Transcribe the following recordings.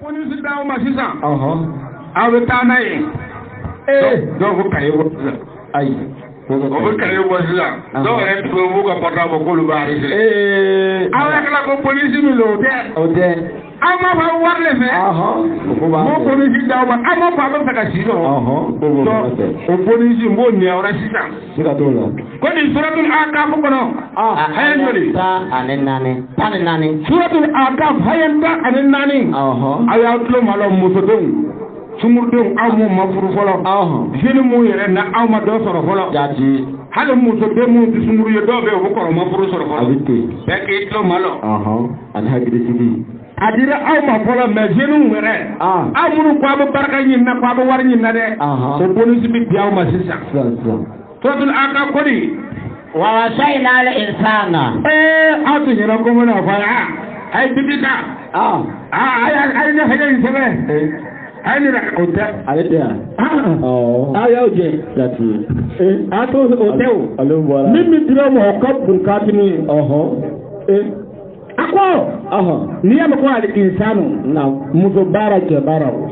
polisi daw ma sisan aw bɛ taa n'a ye dɔw ko kaye bɔ sisan ayi o bɛ kaye bɔ sisan dɔw yɛrɛ tun b'u ka portable k'olu b'a arrêté aw yɛrɛ tila ko polisi min don o tɛ aw ma fɔ wari le fɛ mo polisi daw ma aw ma fɔ a bɛ fɛ ka si dɔn o polisi n b'o ɲɛ wɛrɛ sisan ko nin suratul Ahqaf kɔnɔ haya joli tan ni naani suratul Ahqaf haya 14 aw y'aw tulo malo musodenw sumurdenw aw m'u ma furu fɔlɔ jeune mu yɛrɛ na aw ma dɔ sɔrɔ fɔlɔ hali musoden mu tɛ sumuru ye dɔw bɛ yen u bɛ kɔrɔ ma furu sɔrɔ fɔlɔ bɛɛ k'i tulo malo ani hakilisigi a dira aw ma fɔlɔ mais jeune yɛrɛ aw minnu ko aw bɛ barika ɲini na ko aw bɛ wari ɲini na dɛ o bonus bɛ di aw ma sisan suratul Ahqaf kɔni wa wasayna al insana aw tɛ ɲɛna ko mana fɔ a ye bibi ta a ye ne fɛ in sɛbɛn ayi o tɛ ale tɛ yan aw y'aw jɛ jati a to o tɛ o min bɛ dira ma o ka bon ka tini a ko n'i y'a mɛn ko ali insanu muso baara cɛ baara o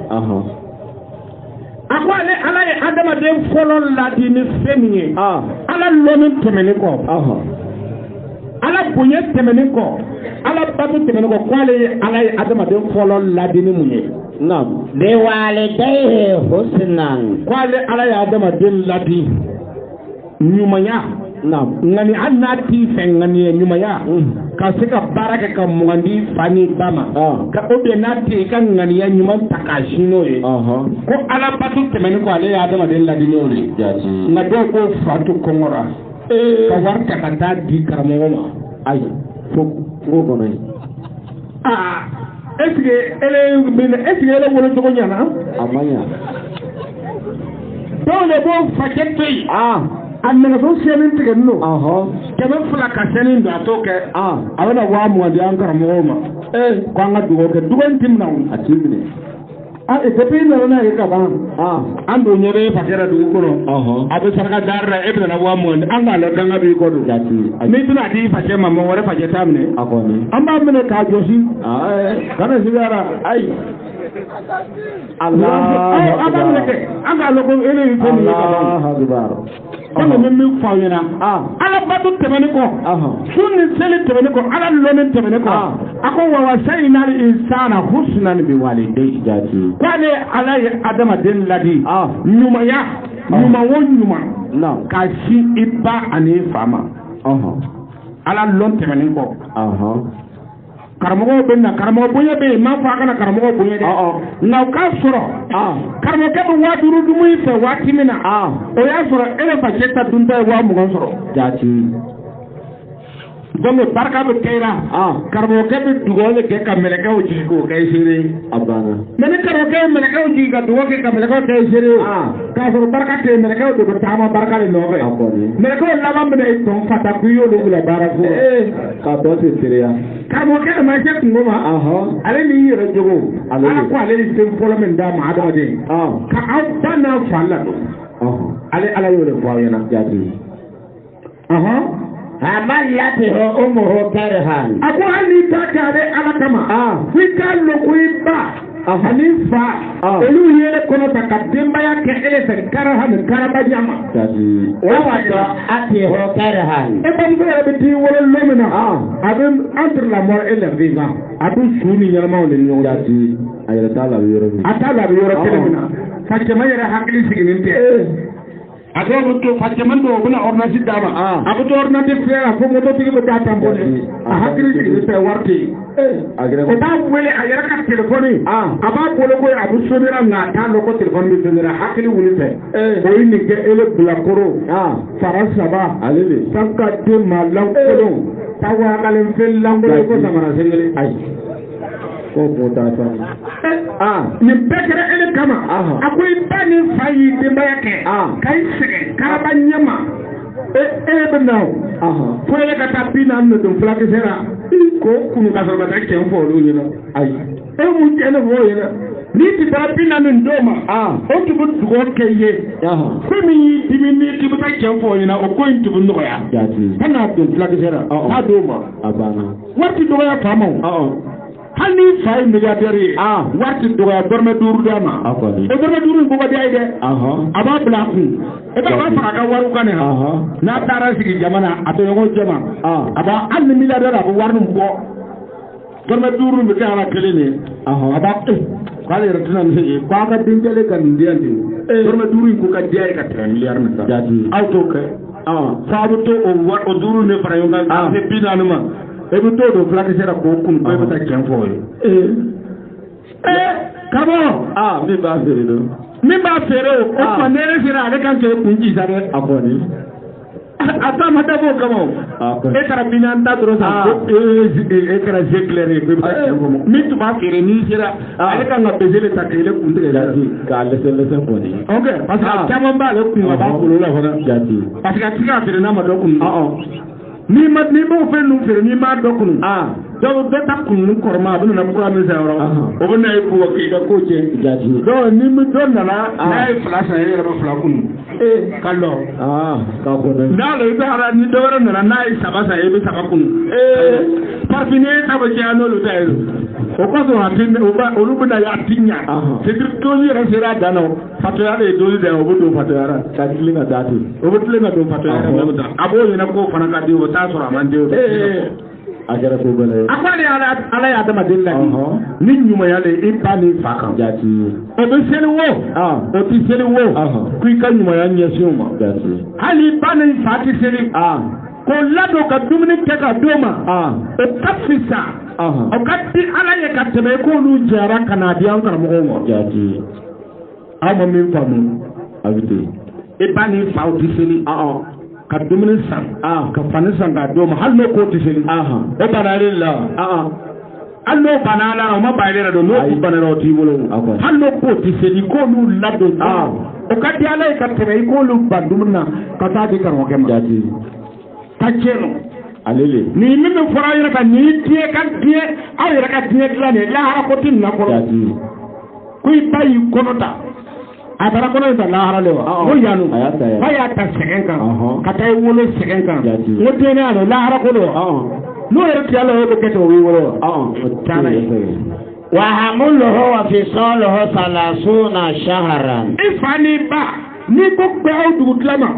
a ko ale ala ye adamaden fɔlɔ ladi ni fɛn min ye ala lɔni tɛmɛnen kɔ ala bonya tɛmɛnen kɔ ala bato tɛmɛnen kɔ ko ale ye ala ye adamaden fɔlɔ ladi ni mun ye bi walidayhi husnan ko ale ala ye adamaden ladi ɲumanya ŋani hali n'a t'i fɛ ŋani ye ɲumanya ka se ka baara kɛ ka mugandi fa ni ba ma ka o bien n'a tɛ i ka ŋaniya ɲuman ta k'a sin n'o ye ko ala bato tɛmɛnen kɔ ale ye adamaden ladi n'o de nka dɔw ko fa to kɔngɔra ka wari ta ka taa di karamɔgɔ ma ayi fo kɔnɔ ye est-ce que ele wolo cogo ɲana a ma ɲa dɔw de b'o facɛ to yen a nɛgɛso siyɛnin tigɛlen don 200 ka siyɛnin don a t'o kɛ a bɛna 20,000 di an karamɔgɔw ma ko an ka dugawu kɛ dugawu in ti minɛ a t'i minɛ depuis nana n'a ye ka ban an don ɲɛ bɛ facɛ la dugu kɔnɔ a bɛ saraka dari la e bɛna 20,000 an k'a lɔ ganga b'i kɔ don n'i tɛna di facɛ ma mɔgɔ wɛrɛ facɛ t'a minɛ an b'a minɛ k'a jɔsi kana sigara ayi Allah an b'a minɛ kɛ an k'a lɔ ko ele ye fɛn min ye ka ban kɔmi min bɛ fɔ aw ɲɛna ala bato tɛmɛnen kɔ su ni seli tɛmɛnen kɔ ala lɔni tɛmɛnen kɔ a ko wa wasayna al insana husnan bi walidayhi ko ale ala ye adamaden ladi ɲumanya ɲuman o ɲuman ka sin i ba ani i fa ma ala lɔn tɛmɛnen kɔ karamɔgɔw bɛ na karamɔgɔ bonya bɛ yen m'a fɔ a kana karamɔgɔ bonya dɛ nka o k'a sɔrɔ karamɔgɔkɛ bɛ 5000 dun i fɛ waati min na o y'a sɔrɔ e bɛ facɛ ta dunta ye 20,000 sɔrɔ donc barika bɛ kɛ i la karamɔgɔkɛ bɛ dugawu de kɛ ka mɛlɛkɛw jigin k'o kɛ i seere ye mais ni karamɔgɔkɛ ye mɛlɛkɛw jigin ka dugawu kɛ ka mɛlɛkɛw kɛ i seere ye k'a sɔrɔ barika tɛ yen mɛlɛkɛw de bɛ taama barika de nɔfɛ mɛlɛkɛw laban bɛna i tɔn fata k'i y'olu bila baara fo k'a tɔ se seereya karamɔgɔkɛ de ma se kungo ma ale n'i yɛrɛ jogo ala ko ale ye den fɔlɔ min d'a ma adamaden ka aw ba n'a fa ladon ale ala y'o de fɔ aw ɲɛna hamalatihi ummuhu karhan a ko hali n'i ta kɛ ale ala kama f'i k'a lɔn ko i ba ani fa olu yɛrɛ kɔnɔ ta ka denbaya kɛ e fɛ karahan karabaliya ma wa wada'atihi karhan e bamuso yɛrɛ bɛ t'i wolo don min na a bɛ entre la mort et le vivant a bɛ su ni ɲɛnamaw de ɲɔgɔn a yɛrɛ t'a la a bɛ yɔrɔ min a t'a la a bɛ yɔrɔ kelen min na ka jama yɛrɛ hakili sigilen tɛ a dɔw bɛ to facɛman dɔw u bɛna ordonnance d'a ma a bɛ to ordonnance filɛ la fo mototigi bɛ taa tamponner a hakili sigilen tɛ wari tɛ yen o b'a wele a yɛrɛ ka téléphone a b'a bolo ko a bɛ sonera nka a t'a dɔn ko téléphone bɛ sonera hakili wuli fɛ o ye nin kɛ ele bilakoro fara 3 ale de sanka den maa lankolon tawakalen fɛn lankolon ko samara sengelen ayi ko ta sa nin bɛɛ kɛra ele kama a ko i ba ni fa y'i denbaya kɛ ka i sɛgɛn karaba ɲɛma e bɛ na fo ele ka taa 40 don fulakisɛ la ko kunu ka sɔrɔ ka taa cɛn fɔ olu ɲɛna ayi e mun cɛn ne fɔ o ɲɛna n'i ti taa 40 d'o ma o tun bɛ dugawu kɛ i ye ko min y'i dimi n'i ti bɛ taa cɛn fɔ o ɲɛna o ko in tun bɛ nɔgɔya ka n'a don fulakisɛ la k'a d'o ma wari ti dɔgɔya faamaw hali ni fa ye milliardaire ye waati dɔgɔya dɔrɔmɛ 5 d'a ma o dɔrɔmɛ 5 in bɔgɔ diya ye dɛ a b'a bila a kun e b'a fara a ka wariw kan n'a taara sigi jamana a tɛ ɲɔgɔn jɛma a b'a hali ni milliardaire a bɛ wari min bɔ dɔrɔmɛ 5 bɛ kɛ ala kelen de a b'a k'ale yɛrɛ tɛna nin se k'a ka denkɛle ka nin diya ten dɔrɔmɛ 5 in ko ka diya ye ka tɛmɛ miliyari min kan aw t'o kɛ f'a bɛ to o 5 de fara ɲɔgɔn kan ka se 40 ma e bɛ to don fulakisɛ la k'o kun ko e bɛ taa tiɲɛ fɔ o ye kabɔ min b'a feere don min b'a feere o tuma ne yɛrɛ sera ale kan k'e kun ci sa dɛ a kɔni a taa ma dabɔ o kama e taara 40 ta dɔrɔn sa e kɛra jeu clair ye ko e bɛ taa tiɲɛ fɔ min tun b'a feere n'i sera ale kan ka bese de ta k'e kun tigɛ la k'a lɛsɛ kɔni ok parce que a caman b'ale kun a b'a bolo la fana parce que a ti se ka feere n'a ma dɔ kun n'i m'o fɛn ninnu feere n'i m'a dɔ kun donc dɔ ta kunun kɔrɔma a bɛ nana kura min san yɔrɔ o bɛ na ye ko k'i ka ko tiɲɛ donc ni dɔ nana n'a ye 2 san e yɛrɛ bɛ 2 kun ka lɔ n'ale i bɛ ala ni dɔ wɛrɛ nana n'a ye 3 san e bɛ 3 kun parfum ye ta bɛ caya n'olu ta ye o kɔsɔn a ti olu bɛ na a ti ɲa c'est dire dose yɛrɛ sera a dan na fatoya de ye dose da ye o bɛ don fatoya la ka tilen ka taa ten o bɛ tilen ka don fatoya la a b'o ɲɛna k'o fana ka di o t'a sɔrɔ a man di o a kɛra ko bɛɛ ye a ko ale ala ye adamaden la ni ɲumanya le i ba ni fa kan o bɛ seli wo o tɛ seli wo ko i ka ɲumanya ɲɛsin o ma hali i ba ni fa tɛ seli k'o ladon ka dumuni kɛ ka d'o ma o ka fisa o ka di ala ye ka tɛmɛ i k'olu jɛra ka n'a di an karamɔgɔw ma aw ma min faamu a bɛ ten i ba ni fa o tɛ seli ka dumuni san ka fani san k'a d'o ma hali n'o k'o tɛ seli o bana ale la hali n'o bana ala o ma ba ale yɛrɛ don n'o bana o t'i bolo hali n'o k'o tɛ seli k'olu ladon o ka di ala ye ka tɛmɛ i k'olu ban dumuni na ka taa di karamɔgɔkɛ ma ka tiɲɛ ale le ni min bɛ fɔra yɛrɛ kan ni diɲɛ ka diɲɛ aw yɛrɛ ka diɲɛ dilan de lahara ko tɛ nin na kɔrɔ ko i ba y'i kɔnɔ ta a taara kɔnɔ in ta lahara le wa ko yanu ba y'a ta sɛgɛn kan ka taa i wolo sɛgɛn kan n ko den y'a lahara ko do n'o yɛrɛ tiyala o bɛ kɛ ten o b'i wolo wa taara ye wa hamuluhu wa fisaluhu 30 shahran i fa ni ba n'i ko bɛɛ aw dugu tila ma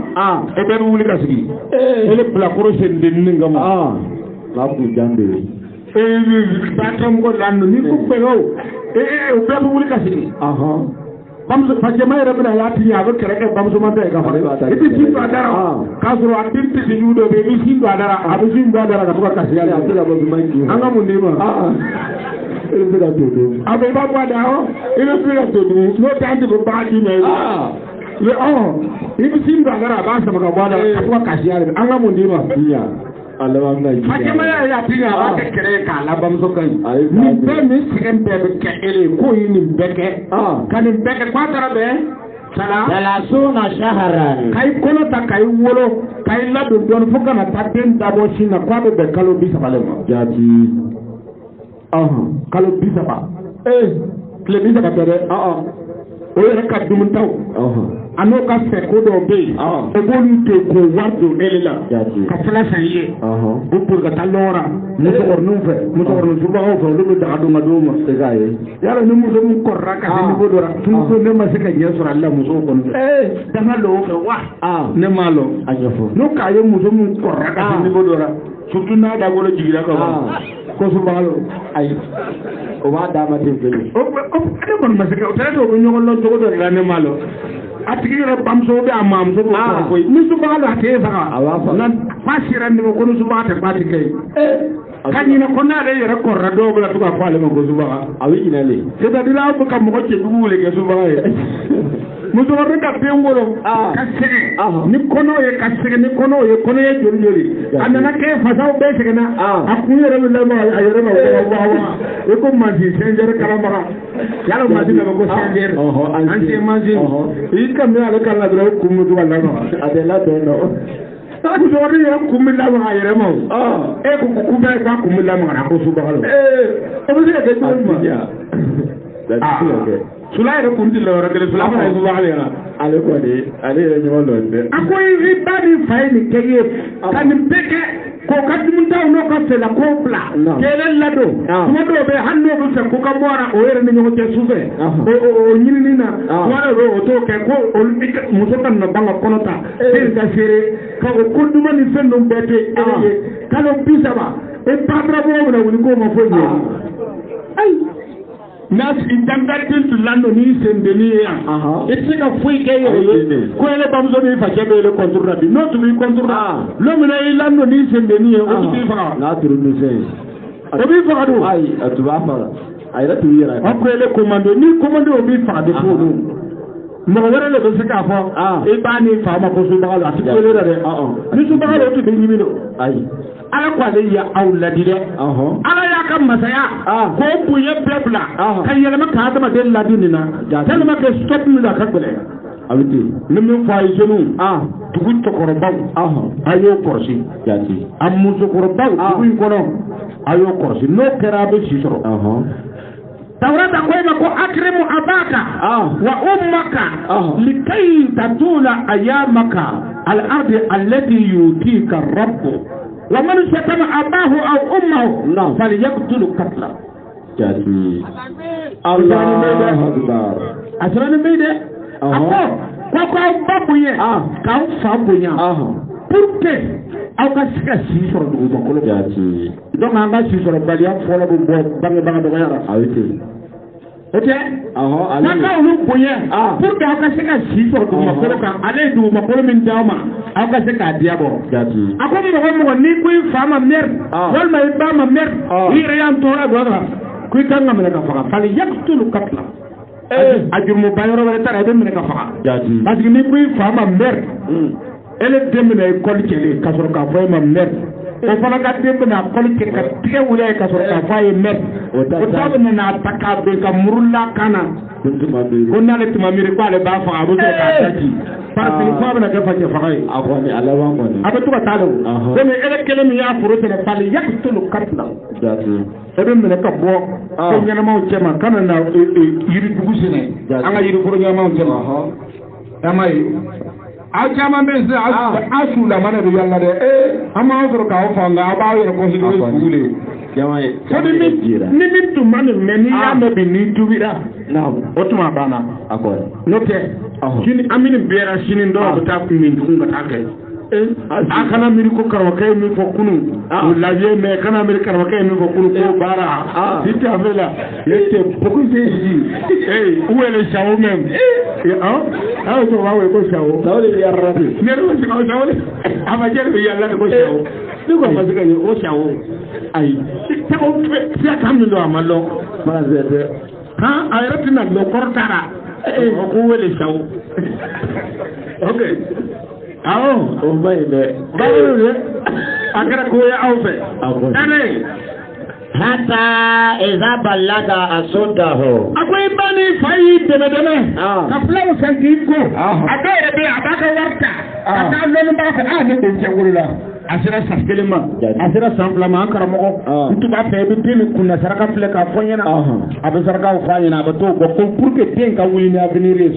e bɛɛ bɛ wuli ka sigi e le bilakoro sendennin kama n'a kun jan de ba tɔmɔgɔ lanu n'i ko bɛɛ o bɛɛ bɛ wuli ka sigi bamuso fajɛma yɛrɛ bɛna y'a tigi a bɛ kɛlɛ kɛ bamuso man tɛ ka fara i tɛ sin don a dara k'a sɔrɔ a den tɛ se jugu dɔ bɛ yen i bɛ sin don a dara a bɛ sin don a dara ka to ka kasi ale a bɛ se ka bɔ duma in an ka mun d'e ma e bɛ se ka to dun a bɛ i b'a bɔ a da i bɛ se ka to dun n'o tɛ an tɛ bɛ bagan d'i ma i bɛ sin don a dara a b'a sama ka bɔ a da ka to ka kasi ale an ka mun d'e ma fajɛmaya y'a tigi a b'a kɛ kɛlɛ ye k'a la bamuso kan nin bɛɛ nin sɛgɛn bɛɛ bɛ kɛ e ye k'o ye nin bɛɛ kɛ ka nin bɛɛ kɛ k'a taara bɛn 30 shahran ka i kɔnɔ ta ka i wolo ka i ladon dɔɔnin fo kana taa den dabɔ sin na k'a bɛ bɛn kalo 30 le ma kalo 30 tile 30 tɛ dɛ o yɛrɛ ka dumunitaw a n'o ka fɛ ko dɔw bɛ yen o b'olu to k'o wari don e la ka fɛlɛ san i ye o pour ka taa lɔɔra musokɔrɔninw fɛ musokɔrɔnin subagaw fɛ olu bɛ daga don ka d'o ma yala ni muso min kɔrɔla ka se niveau dɔ la tumuso ne ma se ka ɲɛ sɔrɔ ale la musow kɔni fɛ danga lɔ o fɛ wa ne m'a lɔ a ɲɛfɔ n'o k'a ye muso min kɔrɔla ka se niveau dɔ la surtout n'a dagolo jiginna ka ban ko subagalo ayi o b'a d'a ma ten kelen o ne kɔni ma se ka o tɛ o bɛ ɲɔgɔn lɔ cogo dɔ de la ne m'a lɔ a tigi yɛrɛ bamuso bɛ a mamuso b'o kɔrɔ koyi ni subagalo a t'e faga nka fa sera nin ma ko ni subaga tɛ ba ti kɛ yen ka ɲinɛ ko n'ale yɛrɛ kɔrɔla dɔw bɛ na to ka fɔ ale ma ko subaga a bɛ ɲinɛlen c'est-à-dire aw bɛ ka mɔgɔ cɛjugu wele kɛ subaga ye musokɔrɔba ka den wolo ka sɛgɛn ni kɔnɔw ye ka sɛgɛn ni kɔnɔw ye kɔnɔ ye joli joli a nana kɛ fasaw bɛɛ sɛgɛnna a kun yɛrɛ bɛ lama a yɛrɛ ma wa i ko mansin sɛnjɛri kalamaga yala mansin na ko sɛnjɛri ancien mansin i ka min ale kan na dɔrɔn kun bɛ to ka lamaga a tɛ labɛn dɔ musokɔrɔba yɛrɛ kun bɛ lamaga a yɛrɛ ma e ko kun bɛɛ k'a kun bɛ lamaga a ko subahana o bɛ se ka kɛ cogo min ma sula yɛrɛ kun tɛ lawara kelen sula fana ye subaga yɛrɛ ale kɔni ale yɛrɛ ɲɔgɔn dɔn dɛ a ko i ba ni fa ye nin kɛ ye ka nin bɛɛ kɛ ko ko kaddumunta no ka fela ko bla kelen lado kuma do be hanno be se ko ka mora o yere ni ko sufe o nyini na wala ro to ke ko o muso tan no banga konota e ga sere ka ko kuduma ni fendo bete e kala bisaba e padra bo na woni ko ma fo ni ay nas intangatin to lando ni sendeni ya etse ka fui ke yo ko ele bamzo ni fa jebe le contrôle bi no to bi contrôle lo mi na lando ni sendeni o ti fa na turu ni se o bi fa do ay atu ba fa ay ra tu yera ko ele commando ni commando o bi fa de ko do mo wara le be se ka fa e ba ni fa ma ko su ba la ti ko le re ni su ba la to bi ni mi do ay ala ko ale ya awladi de ala ya kam masaya ko buye bebla kan yelma ka adama de ladini na telma ke stop mi la ka gbele awiti nimin fa yenu tugu to korbaw ayo korsi jati amuso korbaw tugu kono ayo korsi no kerabe sisoro tawrata ko ma ko akrimu abaka wa ummaka likay tatula ayamaka al ardi allati yutika rabbu ومن شتم أباه أو أمه فليقتل قتله. جاتي الله أكبر. أسرع ميدا. أكو كوكو بابوية. كاو فابوية. Pourquoi? Aw ka sika si sɔrɔ dugu kɔnɔ. Jati. Donc an ka si sɔrɔ baliya fɔlɔ bɛ bɔ bangebaga dɔgɔyara. Awite. Ok? Ale. N'a ka olu bonya. Pour que aw ka se ka si sɔrɔ dugumakolo kan ale ye dugumakolo min d'aw ma aw ka se k'a diya bɔ. Jati. A ko mɔgɔ n'i ko i fa ma merde. Walima i ba ma merde. I yɛrɛ y'an tɔɔrɔ dɔ la. Ko i kan ka minɛ ka faga. Fali yaqtulu qatla. A jurumu ba yɔrɔ wɛrɛ taara i bɛ minɛ ka faga. Jati. Parce que n'i ko i fa ma merde. Elle est devenue école kele ka sɔrɔ k'a fɔ e ma merde. O fana ka den bɛna kɔli kɛ ka tigɛ wuli ka sɔrɔ k'a fɔ a ye merde. O ta bɛ nana ta k'a bɛn ka muru la kan na. Ko n'ale tuma miiri k'ale b'a faga a bɛ sɔrɔ k'a daji. parce que fo a bɛna kɛ facɛ faga ye. A kɔni a laban kɔni. A bɛ to ka taa de o. komi ele kelen min y'a foro tigɛ fali yaqtulu qatla. e bɛ minɛ ka bɔ ko ɲɛnamaw cɛ ma kana na yiridugu sɛnɛ. an ka yiriforo ɲɛnamaw cɛ ma. a ma ye. aw caman bɛ se a su lamana de yalla dɛ an b'aw sɔrɔ k'aw fa nka aw b'aw yɛrɛ considéré sugu de ye. ni min tun ma nin mɛn n'i y'a mɛn bi n'i tubira o tuma banna n'o tɛ sini an bɛ nin bɛɛra sini dɔw bɛ taa min tugun ka taa kɛ a kana miiri ko karamɔgɔkɛ ye min fɔ kunun o lajɛ mɛ kana miiri karamɔgɔkɛ ye min fɔ kunun ko baara si tɛ a fɛ la ne tɛ beaucoup de ji où est le chaos même aw sɔrɔ b'a wele ko chaos chaos de bɛ yàrá bi ne yɛrɛ bɛ se ka o chaos a ma jɛ de bɛ yàrá de ko chaos ne ko a ma se ka ye o chaos ayi chaos fiyɛ kan min don a ma dɔn a yɛrɛ tɛna dɔn kɔrɔ taara ko wele chaos ok. Awo o ba yi dɛ bawo de a kɛra ko ye aw fɛ ɛnɛ hata iza balaga asodaho a ko i ba ni fa y'i dɛmɛ ka filaw san k'i ko a dɔw yɛrɛ bɛ yen a b'a ka wari ta a taa lɔnnibaga fɛ ne den cɛ wolola a sera san kelen ma a sera san fila ma an karamɔgɔ n tun b'a fɛ i bɛ den min kunna saraka filɛ k'a fɔ n ɲɛna a bɛ sarakaw fɔ a ɲɛna a bɛ t'o bɔ ko pour que den ka wuli ni avenir ye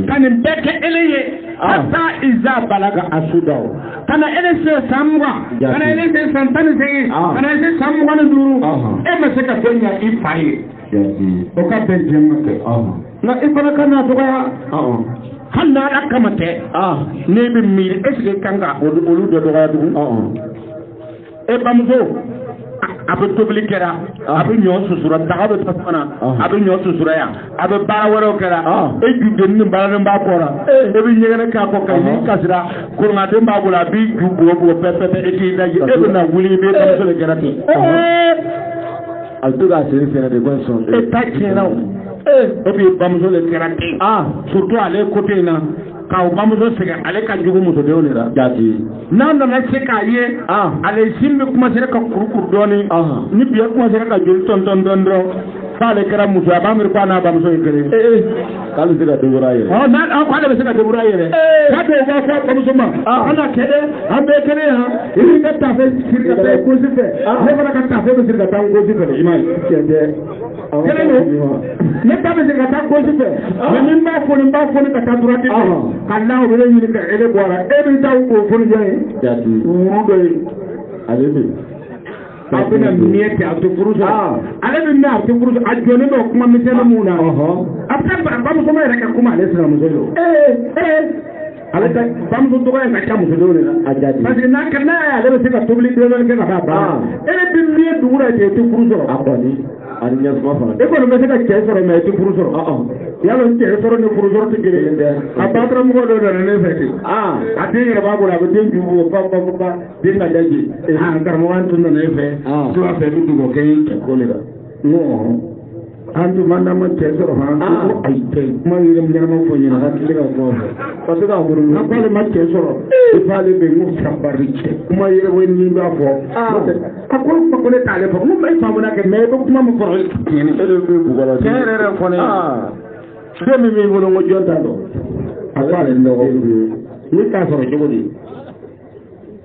ka nin bɛɛ kɛ ele ye hata iza balaga asudaho kana ele se san 20 kana ele se san 18 kana ele se san 25 e ma se ka fɛn ɲa i fa ye o ka bɛn jɛma kɛ nka i fana ka na dɔgɔya hali n'ala kama tɛ ne bɛ miiri est-ce que kan ka olu dɔ dɔgɔya tugun e bamuso a bɛ tobili kɛra a bɛ ɲɔ susura daga bɛ tasuma a bɛ ɲɔ susura yan a bɛ baara wɛrɛw kɛra e ju denni ni baaraden b'a kɔrɔ e bɛ ɲɛgɛnɛ k'a kɔ ka n'i kasira korongaden b'a bolo a b'i ju bugɔ pɛpɛpɛ e k'i daji e bɛ na wuli i bɛ bamuso de kɛra ten a bɛ to k'a sen sɛnɛ de ko sɔn e ta tiɲɛna o e bɛ bamuso de kɛra ten surtout ale côté in na k'aw bamuso sɛgɛn ale ka jugu musodenw de la jati n'a nana se k'a ye ale sin bɛ commencer ka kurukuru dɔɔnin ni biɲɛ commencer ka joli tɔntɔn dɔɔnin dɔrɔn k'ale kɛra muso a b'a miiri k'a n'a bamuso ye kelen k'ale bɛ se ka débrouiller a yɛrɛ k'ale bɛ se ka débrouiller a yɛrɛ k'a dɔw b'a fɔ bamuso ma an na kɛ dɛ an bɛɛ kelen yan i b'i ka taafe siri ka taa gosi fɛ ne fana ka taafe bɛ siri ka taa gosi fɛ i ma ye tiɲɛ tɛ kelen don ne ta bɛ siri ka taa gosi fɛ mɛ ni n b'a foni ka taa droite fɛ ka la o bɛ ɲini ka ele bɔ a la e bɛ taa o foni jɔn ye wuru dɔ ye ale bɛ a bɛna miɲɛ ten a tɛ furu sɔrɔ ale bɛ mɛn a tɛ furu sɔrɔ a jɔnnen bɛ kuma misɛnnin mun na a bɛ taa bamuso ma yɛrɛ ka kuma ale sinamuso ye ale ta bamuso tɔgɔ ye ka ca muso dɔw de la a jaabi parce que n'a y'ale bɛ se ka tobili dɔɔni kɛ ka taa ban e bɛ miɲɛ dugu la ten i tɛ furu sɔrɔ a kɔni ani ɲɛsuma fana e kɔni bɛ se ka cɛ sɔrɔ mɛ i tɛ furu sɔrɔ yala cɛ sɔrɔ ni furu sɔrɔ tɛ kelen ye dɛ a baataramɔgɔ dɔ nana ne fɛ ten a den yɛrɛ b'a bolo a bɛ den jugu o ba den ka daji karamɔgɔ tun nana e fɛ tila fɛ bɛ dugu kɛ cɛ ko de la an tun man n'an ma cɛ sɔrɔ han ko ayi tɛ kuma yɛrɛ ɲɛnama fɔ ɲɛna hakili ka kuma fɛ parce que a muru n'a k'ale ma cɛ sɔrɔ i f'ale bɛ n ko sanbari cɛ kuma yɛrɛ ko ni b'a fɔ a ko ne t'ale fɔ n ko e faamuna kɛ mɛ i bɛ kuma min fɔra tiɲɛni e de bɛ bugɔla cɛ yɛrɛ fɔ ne den min b'i bolo n ko jɔn t'a dɔn a ko ale dɔgɔkun ne t'a sɔrɔ cogo di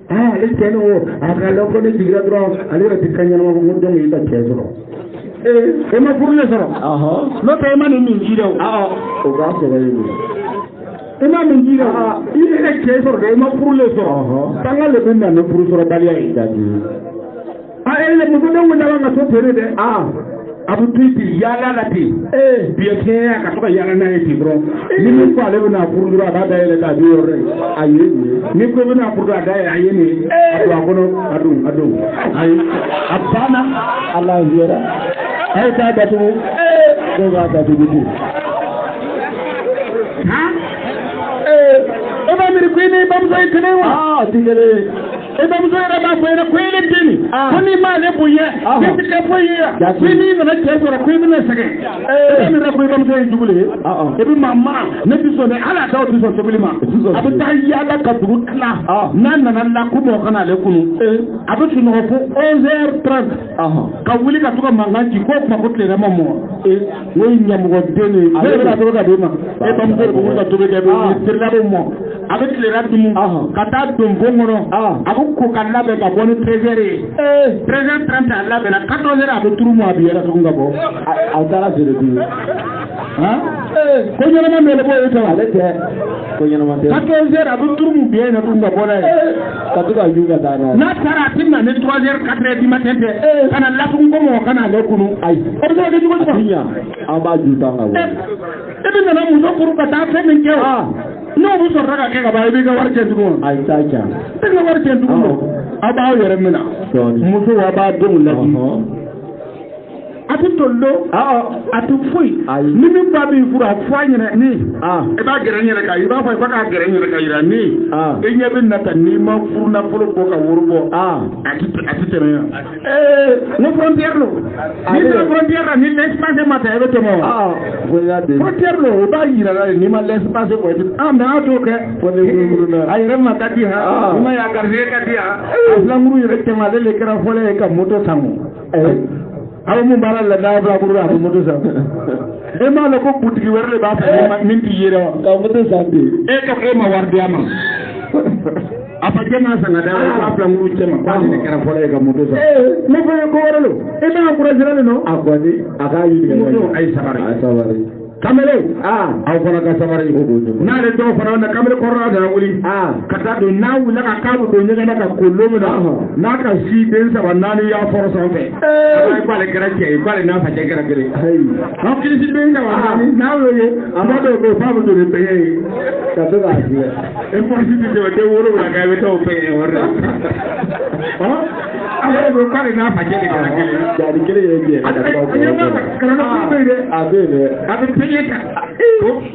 ale cɛ ne ko a ka lɔ ko ne jiginna dɔrɔn ale yɛrɛ tɛ kan ɲɛnama fɔ n ko donc i ka cɛ sɔrɔ e ma furulen sɔrɔ n'o tɛ e ma nin min ji dɛ o b'a sɔrɔ e bolo e ma min ji dɛ i yɛrɛ cɛ sɔrɔ dɛ e ma furulen sɔrɔ tanga le bɛ na ni furu sɔrɔ baliya ye muso dɔw laban ka so feere dɛ a bɛ to ten yaala la ten biɲɛ fiɲɛ ka to ka yaala n'a ye ten dɔrɔn ni min ko ale bɛ na furu dɔrɔn a b'a dayɛlɛ k'a di yɔrɔ dɛ a ye nin ye ni ko bɛ na furu dɔrɔn a dayɛlɛ a ye nin ye a don a kɔnɔ a don ayi a banna a lafiyara a ye taa datugu dɔw b'a datugu ten e b'a miiri ko i ni bamuso ye kelen wa ti kelen e bamuso yɛrɛ b'a fɔ yɛrɛ ko e le den nin ko n'i m'ale bonya e tɛ kɛ foyi ye yan ko n'i nana cɛ sɔrɔ ko i bɛna sɛgɛn e min yɛrɛ ko i bamuso ye jugu le ye e bɛ maa mara ne tɛ sɔn dɛ hali a dɔw tɛ sɔn tobili ma a bɛ taa yaala ka dugu tila n'a nana la ko mɔgɔ kana ale kunu a bɛ sunɔgɔ fo 11h30 ka wuli ka to ka mankan ci k'o kuma ko tile ma mɔgɔ o ye ɲɛmɔgɔ den de ye ne yɛrɛ b'a tobi ka d'e ma e bamuso de bɛ wuli ka tobi kɛ e bɛ wuli terila bɛ mɔ a bɛ tilera dumu ka taa don bon kɔnɔ a bɛ ko ka labɛn ka bɔ ni 13h ye 13h30 a labɛnna 14h a bɛ turu mu a bɛ yɛrɛ tugun ka bɔ a taara feere turu ko ɲɛnama min yɛlɛ bɔ e fɛ ale tɛ ko ɲɛnama tɛ 14h a bɛ turu mu bi yɛrɛ tugun ka bɔ n'a ye ka to ka ju ka taa n'a ye n'a taara a tɛ na ni 3h 4h du matin tɛ ka na latugun ko mɔgɔ kana ale kunu ayi o bɛ se ka kɛ cogo di an b'a ju tan ka bɔ e bɛ nana muso furu ka taa fɛn min kɛ n'o bɛ sɔrɔ ka kɛ ka ban i b'i ka wari cɛ tugun ayi t'a ca e ka wari cɛ tugun aw b'aw yɛrɛ minɛ muso a b'a denw ladi a tɛ tolilo a tɛ foyi ni min ba b'i furu a fɔ a ɲɛna ni i b'a gɛrɛ n yɛrɛ kan i b'a fɔ i b'a k'a gɛrɛ n yɛrɛ kan yira ni e ɲɛ bɛ na ta n'i ma furu nafolo bɔ ka woro bɔ a tɛ tɛmɛ yan n ko frontière lo n'i sera frontière la ni l'espace ma ta i bɛ tɛmɛ wa frontière lo o b'a yira la n'i ma l'espace bɔ i tɛ mɛ a t'o kɛ a yɛrɛ ma ka di ha i ma ye a garisɛgɛ ka di ha a filankuru yɛrɛ cɛman ale de kɛra fɔlɔ ye ka moto san aw mun b'a la n'a b'a bolo a bɛ moto san e m'a la ko butigi wɛrɛ de b'a fɔ min t'i ye dɛ ka moto san bi e ka e ma wari di a ma a fa jɛ n'a san ka d'a la k'a filankuru cɛ ma k'a de kɛra fɔlɔ ye ka moto san ne fɔ ye ko wɛrɛ lo e bɛ ka kuransira de nɔ a kɔni a k'a yiri moto a ye sabari kamalen aw fana ka sabari n'ale dɔw fana na kamalen kɔrɔla de wuli ka taa don n'a wulila ka k'a bɛ don ɲɛgɛn na ka kolon min na n'a ka si den 3 4 y'a fɔrɔ sanfɛ i k'ale kɛra cɛ ye k'ale n'a facɛ kɛra kelen aw kilisi den 3 4 n'a y'o ye a b'a dɔn ko f'a bɛ don ni bɛɛ ye ka to k'a filɛ e pɔsi ti tɛmɛ den 7 kan i bɛ taa o bɛɛ ye wari la ale ko k'ale n'a facɛ de kɛra kelen jaabi kelen ye jɛ a bɛ dɛ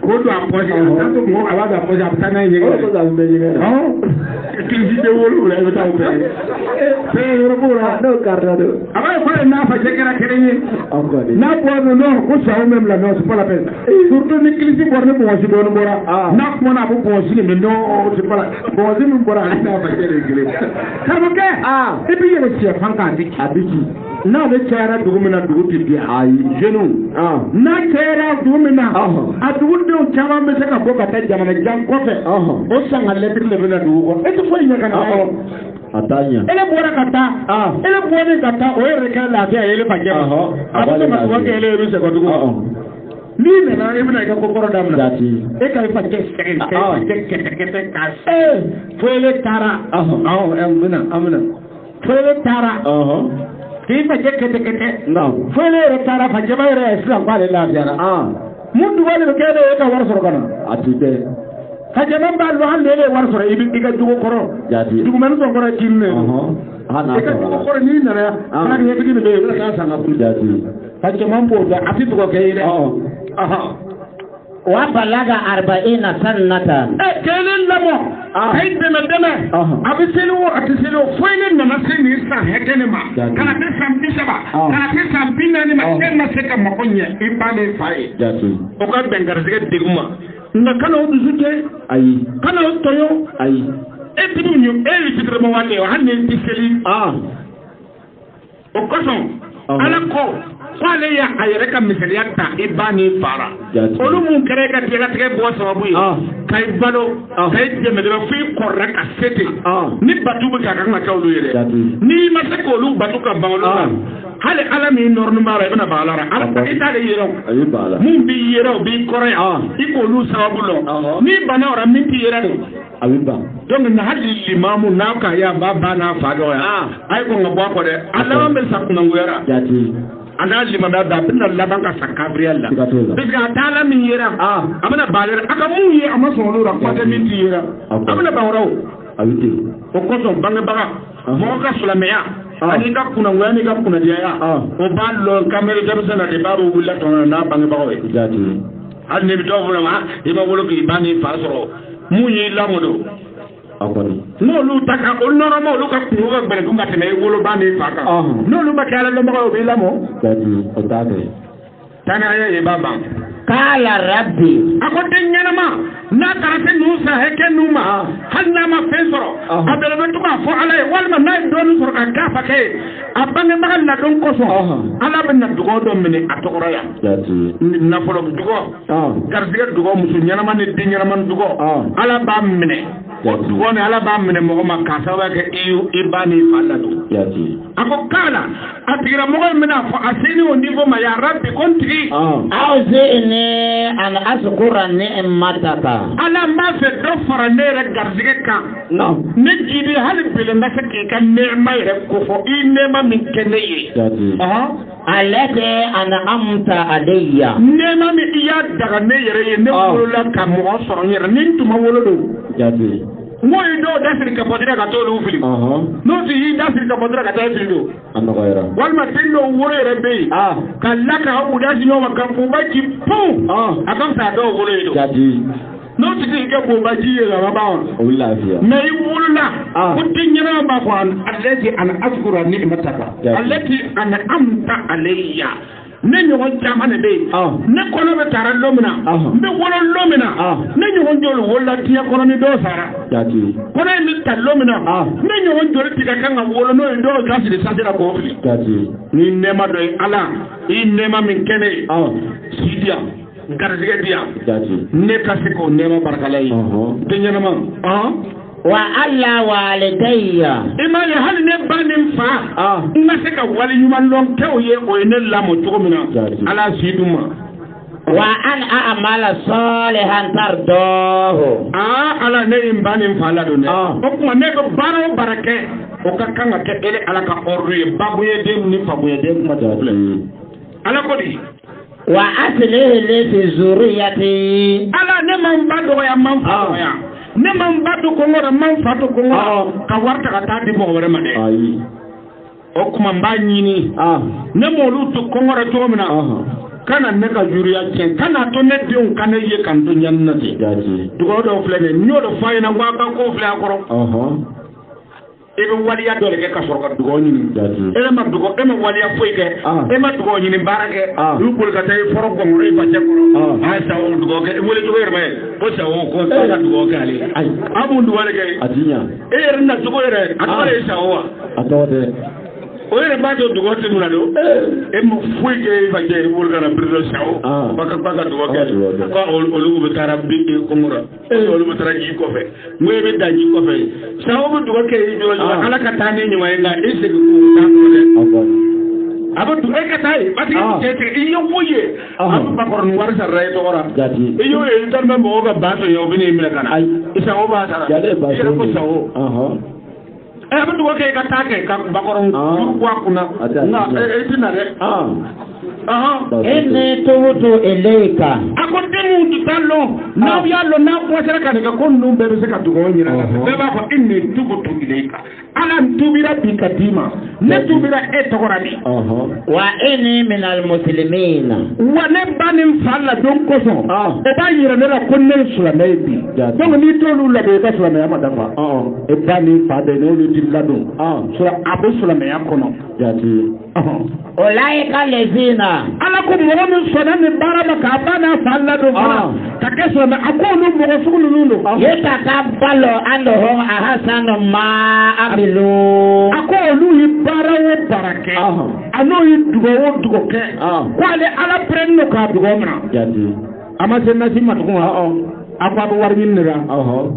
ko do a poche tanto mo a b'a da poche a bɛ taa n'a ye ɲɛgɛn na kilisi den 7 i bɛ taa o bɛɛ ye fɛn yɔrɔ b'o la n'o karila don a b'a ye k'ale n'a facɛ kɛra kelen ye n'a bɔra non ko sago même la non c'est pas la peine surtout ni kilisi bɔra ni bɔgɔsi dɔɔni bɔra n'a kumana a bɛ bɔgɔsi de mais non c'est pas la bɔgɔsi min bɔra ale n'a facɛ de ye kelen karamɔgɔkɛ i b'i yɛrɛ sɛfan k'a di a bɛ ci n'ale cayara dugu min na dugu tɛ di ayi jeunes n'a cayara dugu min na a dugudenw caman bɛ se ka bɔ ka taa jamana jan kɔfɛ o sanga lɛtiri de bɛ na dugu kɔnɔ e tɛ foyi ɲɛ ka na a t'a ɲɛ ele bɔra ka taa ele bɔlen ka taa o yɛrɛ kɛra lafiya ye ele facɛ ma a bɛ se ka dugawu kɛ ele ye bɛ sɛgɛn tugun n'i nana e bɛna i ka kokɔrɔ daminɛ e ka i facɛ sɛgɛn facɛ kɛtɛ k'a fo ele taara an bɛna fele tara k'i fa kete fele yɛrɛ tara fa jama yɛrɛ sisan k'ale lafiyara mun dugawu de bɛ kɛ e ka wari sɔrɔ ka na a ti tɛ ka jama b'a dɔn hali n'e ye wari sɔrɔ i ka jogo kɔrɔ dugumɛni dɔ kɔrɔ ci ne i ka jogo kɔrɔ n'i nana yan ala ni ɲɛtigi de bɛ yen i bɛ taa san ka kulu ka jama b'o dɔn a ti tɔgɔ kɛ ye dɛ wa balaga 40 sanata kelen lamɔ k'i dɛmɛ a bɛ seli o a tɛ seli o fo ne nana se nin san hakɛ ne ma kana se san 30 kana se san 40 ma e ma se ka mago ɲɛ i ba ne fa ye o ka bɛn garisɛgɛ degun ma nka kana o dusu tɛ ayi kana o tɔɲɔ ayi e tigiw ɲu e ye fitirima wale ye hali ni n tɛ seli o kosɔn ala ko k'ale y'a a yɛrɛ ka misaliya ta i ba ni fara olu mun kɛra e ka diɲɛlatigɛ bɔ sababu ye ka i balo ka i dɛmɛ dɛmɛ fo i kɔrɔla ka se ten ni batu bɛ kɛ a kan ka kɛ olu ye dɛ n'i ma se k'olu batu ka ban olu la hali ala min nɔrɔnin b'a la i bɛna ban ala la i t'ale yɛrɛ o mun b'i yɛrɛ o b'i kɔrɔ yan i k'olu sababu lɔ n'i banna o la min t'i yɛrɛ de a bɛ ban donc na hali limamu n'a ka ye a b'a ba n'a fa dɔ ye a ye kɔn ka bɔ a kɔ dɛ a laban bɛ sa kunangoyara a n'a limamaya da a bɛna laban ka sa kabriyali la parce que a taala min yera a bɛna ban yɛrɛ a ka mun ye a ma sɔn olu la kuma tɛ min t'i yera a bɛna ban wɛrɛ o kosɔn bangebaga mɔgɔ ka silamɛya ani ka kunangoya n'i ka kunnadiyaya o b'a lɔn kamere denmisɛn na de b'a bɛ wuli tɔnɔ n'a bangebagaw ye hali ni bɛ dɔw fɔ ma i ma wolo k'i ba ni fa sɔrɔ mun y'i lamɔ don n'olu ta ka olu nɔrɔma olu ka kungo ka gbɛrɛdun ka tɛmɛ i woloba ni fa kan n'olu ma kɛ ala lɔnbaga o b'i lamɔ tani a ye b'a ban kala rabbi a ko den ɲɛnama n'a taara se ninnu san hakɛ ninnu ma hali n'a ma fɛn sɔrɔ a bɛrɛ bɛ to k'a fɔ ala ye walima n'a ye dɔɔnin sɔrɔ ka gafa kɛ a bangebaga ladon kosɔn ala bɛ na dugawu dɔ minɛ a tɔgɔra yan nafolo dugawu garisɛgɛ dugawu muso ɲɛnama ni den ɲɛnama dugawu ala b'a minɛ o dugawu ni ala b'a minɛ mɔgɔ ma k'a sababu kɛ i ba ni fa ladon a ko kala a tigilamɔgɔ in bɛna fɔ a se ni o niveau ma ya rabbi ko n tigi awzini an ashkura ni'mataka ala n b'a fɛ dɔ fara ne yɛrɛ garisɛgɛ kan ne jidi hali bele n bɛ se k'i ka nɛɛma yɛrɛ kofɔ i nɛɛma min kɛ ne ye alati an'amta alayya nɛɛma min i y'a daga ne yɛrɛ ye ne wolola ka mɔgɔ sɔrɔ n yɛrɛ ni n tun ma wolo don n'o ye dɔw da siri ka bɔ dira ka t'olu fili n'o tun y'i da siri ka bɔ dira ka taa fili don walima den dɔw wolo yɛrɛ bɛ yen ka laka u da si ɲɔgɔn ma ka bonbaji pum a ka fisa dɔw wolo ye don n'o tigi y'i kɛ bonbaji ye a ma ban wa mais i wolola ko den ɲɛnama b'a fɔ alati an ashkura ni'mataka alati an'amta alayya ne ɲɔgɔn caman de bɛ yen ne kɔnɔ bɛ taara don min na n bɛ wolo don min na ne ɲɔgɔn joli wolola diɲɛ kɔnɔ ni dɔw sara kɔnɔ in bɛ ta don min na ne ɲɔgɔn joli tigɛ kan ka wolo n'o ye dɔw ka siri sanfɛ la k'o fili ni nɛɛma dɔ ye ala i nɛɛma min kɛ ne ye si di yan garisɛgɛ di yan ne ka se k'o nɛɛma barakala ye den ɲɛnama wa alla walidayya ima ye hali ne ba ni fa n ka se ka wali ɲuman dɔn kɛ o ye ne lamɔ cogo min na ala si d'u ma wa an a'mala salihan tardahu ala ne ye n ba ni fa ladon dɛ o tuma ne bɛ baara o baara kɛ o ka kan ka kɛ ele ala ka ordre ye ba bonya den ni fa bonya den kuma tɛ filɛ ala ko di wa aslih li fi zurriyati ala ne ma n ba dɔgɔya ma n fa dɔgɔya ne ma n ba to kɔngɔ la ma n fa to kɔngɔ ka wari ta ka taa di mɔgɔ wɛrɛ ma dɛ o kuma n b'a ɲini ne m'olu to kɔngɔ la cogo min na kana ne ka juriya tiɲɛ kana to ne denw ka ne ye ka n to ɲani na ten dugawu dɔw filɛ nin ye n y'o de fɔ a ɲɛna n ko a ka ko filɛ a kɔrɔ e bɛ waliya dɔ de kɛ ka sɔrɔ ka dugawu ɲini e ma waliya foyi kɛ e ma dugawu ɲini baara kɛ olu boli ka taa i fɔlɔ gɔngɔrɔ i facɛ kɔrɔ a ye sawo dugawu kɛ wele cogo yɛrɛ ma ye ko sawo ko ka dugawu kɛ ale a b'u dugawu kɛ e yɛrɛ na cogo yɛrɛ a tɔgɔ de ye sawo wa o yɛrɛ b'a to dugawu tɛ mun na don e ma foyi kɛ i facɛ i boli ka na biri sawo ba ka dugawu kɛ ko olu bɛ taara bi kɔngɔrɔ olu bɛ taara ji kɔfɛ n ko e bɛ da ji kɔfɛ sawo bɛ dugawu kɛ i jɔ ala ka taa ni ɲuman ye nka e segin k'o taa kɔ dɛ a bɛ e ka taa ye parce que cɛ tigɛ i ye foyi ye a bɛ bakɔrɔni wari sarala i tɔgɔ la i y'o ye i taara mɔgɔw ka ba to ye o bɛ n'i minɛ ka na i sago b'a sara i yɛrɛ ko sago bɛ dugawu kɛ ka taa kɛ ka bakɔrɔn bɔ a kunna nka i tɛ na dɛ. Inni tubutu ilayka. A ko denw tɛ taa lɔn n'aw y'a lɔn n'a kɔsɛra ka nin kɛ ko ninnu bɛɛ bɛ se ka dugawu ɲini la bɛɛ b'a fɔ inni tubutu ilayka ala n tubira bi ka d'i ma ne tubira e tɔgɔ la de. Wa inni minal muslimina. Wa ne ba ni n fa ladon kosɔn o b'a yira ne la ko ne ye silamɛ ye bi donc n'i t'olu ladon i ka silamɛya ma dafa e ba ni fa bɛɛ n'olu t'i ladon a bɛ silamɛya kɔnɔ. Ulaika lezina. Ala ko mɔgɔ min sɔnna nin baara ma k'a ba n'a fa ladon fana ka kɛ silamɛ a ko olu mɔgɔ sugu ninnu don. Yataqabbalu anhum ahsana ma amilu. A ko olu ye baara o baara kɛ a n'o ye dugawu o dugawu kɛ ko ale ala pɛrɛnnen don k'a dugawu minɛ. A ma se nasi ma tugun a ko a bɛ wari ɲini de la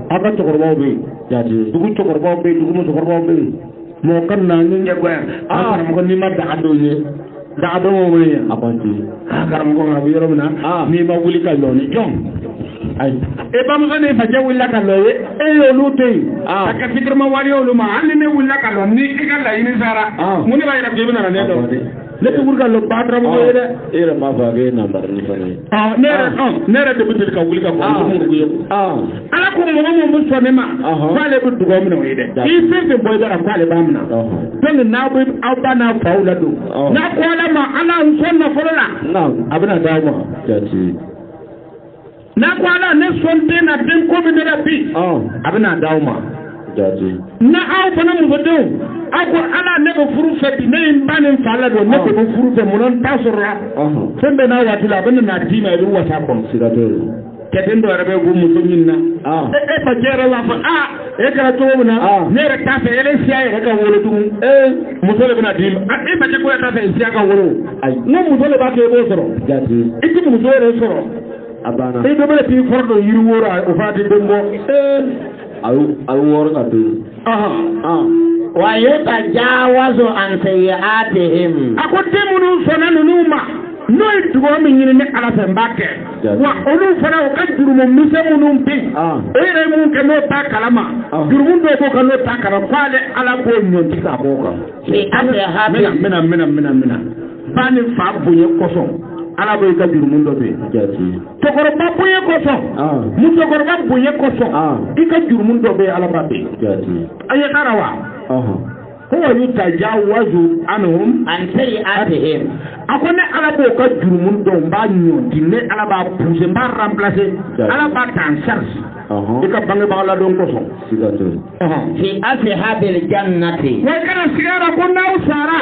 a ka cɛkɔrɔbaw bɛ yen dugu cɛkɔrɔbaw bɛ yen dugu musokɔrɔbaw bɛ yen mɔgɔ ka na ni ɲɛ goya karamɔgɔ n'i ma daga dɔw ye daga dɔw ma wele a karamɔgɔ a bɛ yɔrɔ min na n'i ma wuli ka lɔ ni jɔn ayi e bamuso ni fajɛ wulila ka lɔ ye e y'olu to yen ka kɛ fitirima wari y'olu ma hali ni ne wulila ka lɔ ni i ka laɲini sara mun de b'a yira k'i bɛna ne dɔn ne tɛ wuli ka lɔ bataramɔgɔ ye dɛ. E yɛrɛ m'a fɔ a k'e nabarani fana ye. Ne yɛrɛ de bɛ deli ka wuli ka bɔ mugu ye. Ala ko mɔgɔ min bɛ sɔn ne ma k'ale bɛ dugawu minɛ o ye dɛ. I fɛn fɛn bɔ i da k'ale b'a minɛ. donc n'aw bɛ aw ba n'a faw ladon n'a ko ala ma ala n sɔn nafolo la a bɛna d'aw ma. n'a ko ala ne sɔn den na den ko min ne la bi a bɛna d'aw ma. na aw fana musodenw aw ko ala ne bɛ furu fɛ bi ne ye n ba ni n fa ladon ne de bɛ furu fɛ mun na n t'a sɔrɔ la fɛn bɛɛ n'a waati la a bɛ na d'i ma i bɛ wasa kɔnɔ. Kɛden dɔ yɛrɛ bɛ ko muso ɲini na e fa cɛ yɛrɛ b'a fɔ e kɛra cogo min na ne yɛrɛ t'a fɛ ele siya yɛrɛ ka wolo tugun muso de bɛna d'i ma e fa cɛ ko yɛrɛ t'a fɛ siya ka wolo n ko muso de b'a kɛ e b'o sɔrɔ i tɛ muso yɛrɛ sɔrɔ e dɔ bɛ t'i kɔrɔ dɔ yiri woro o fana tɛ den bɔ a bɛ wɔɔrɔ ka to yen. Wa yutajawazu an sayyi'atihim. A ko den minnu sɔnna ninnu ma n'o ye dugawu min ɲini ni ala fɛ n b'a kɛ wa olu fana u ka jurumu misɛn minnu bɛ yen e yɛrɛ mun kɛ n'o t'a kalama jurumu dɔw b'o kan n'o t'a kalama k'ale ala k'o ɲɔnti k'a b'o kan. Mina ba ni fa bonya kosɔn ala b'o i ka jurumu dɔ bɛ yen cɛkɔrɔba bonya kosɔn musokɔrɔba bonya kosɔn i ka jurumu dɔ bɛ yen ala b'a bɛ yen a ye kara wa. Ko yutajawazu anhum an sayyi'atihim. A ko ne ala b'o ka jurumu dɔn n b'a ɲɔnti ne ala b'a pousser n b'a remplacer ala b'a ta en charge i ka bangebaga ladon kosɔn. Fi ashabil jannati. Wa kana sigara ko n'aw sara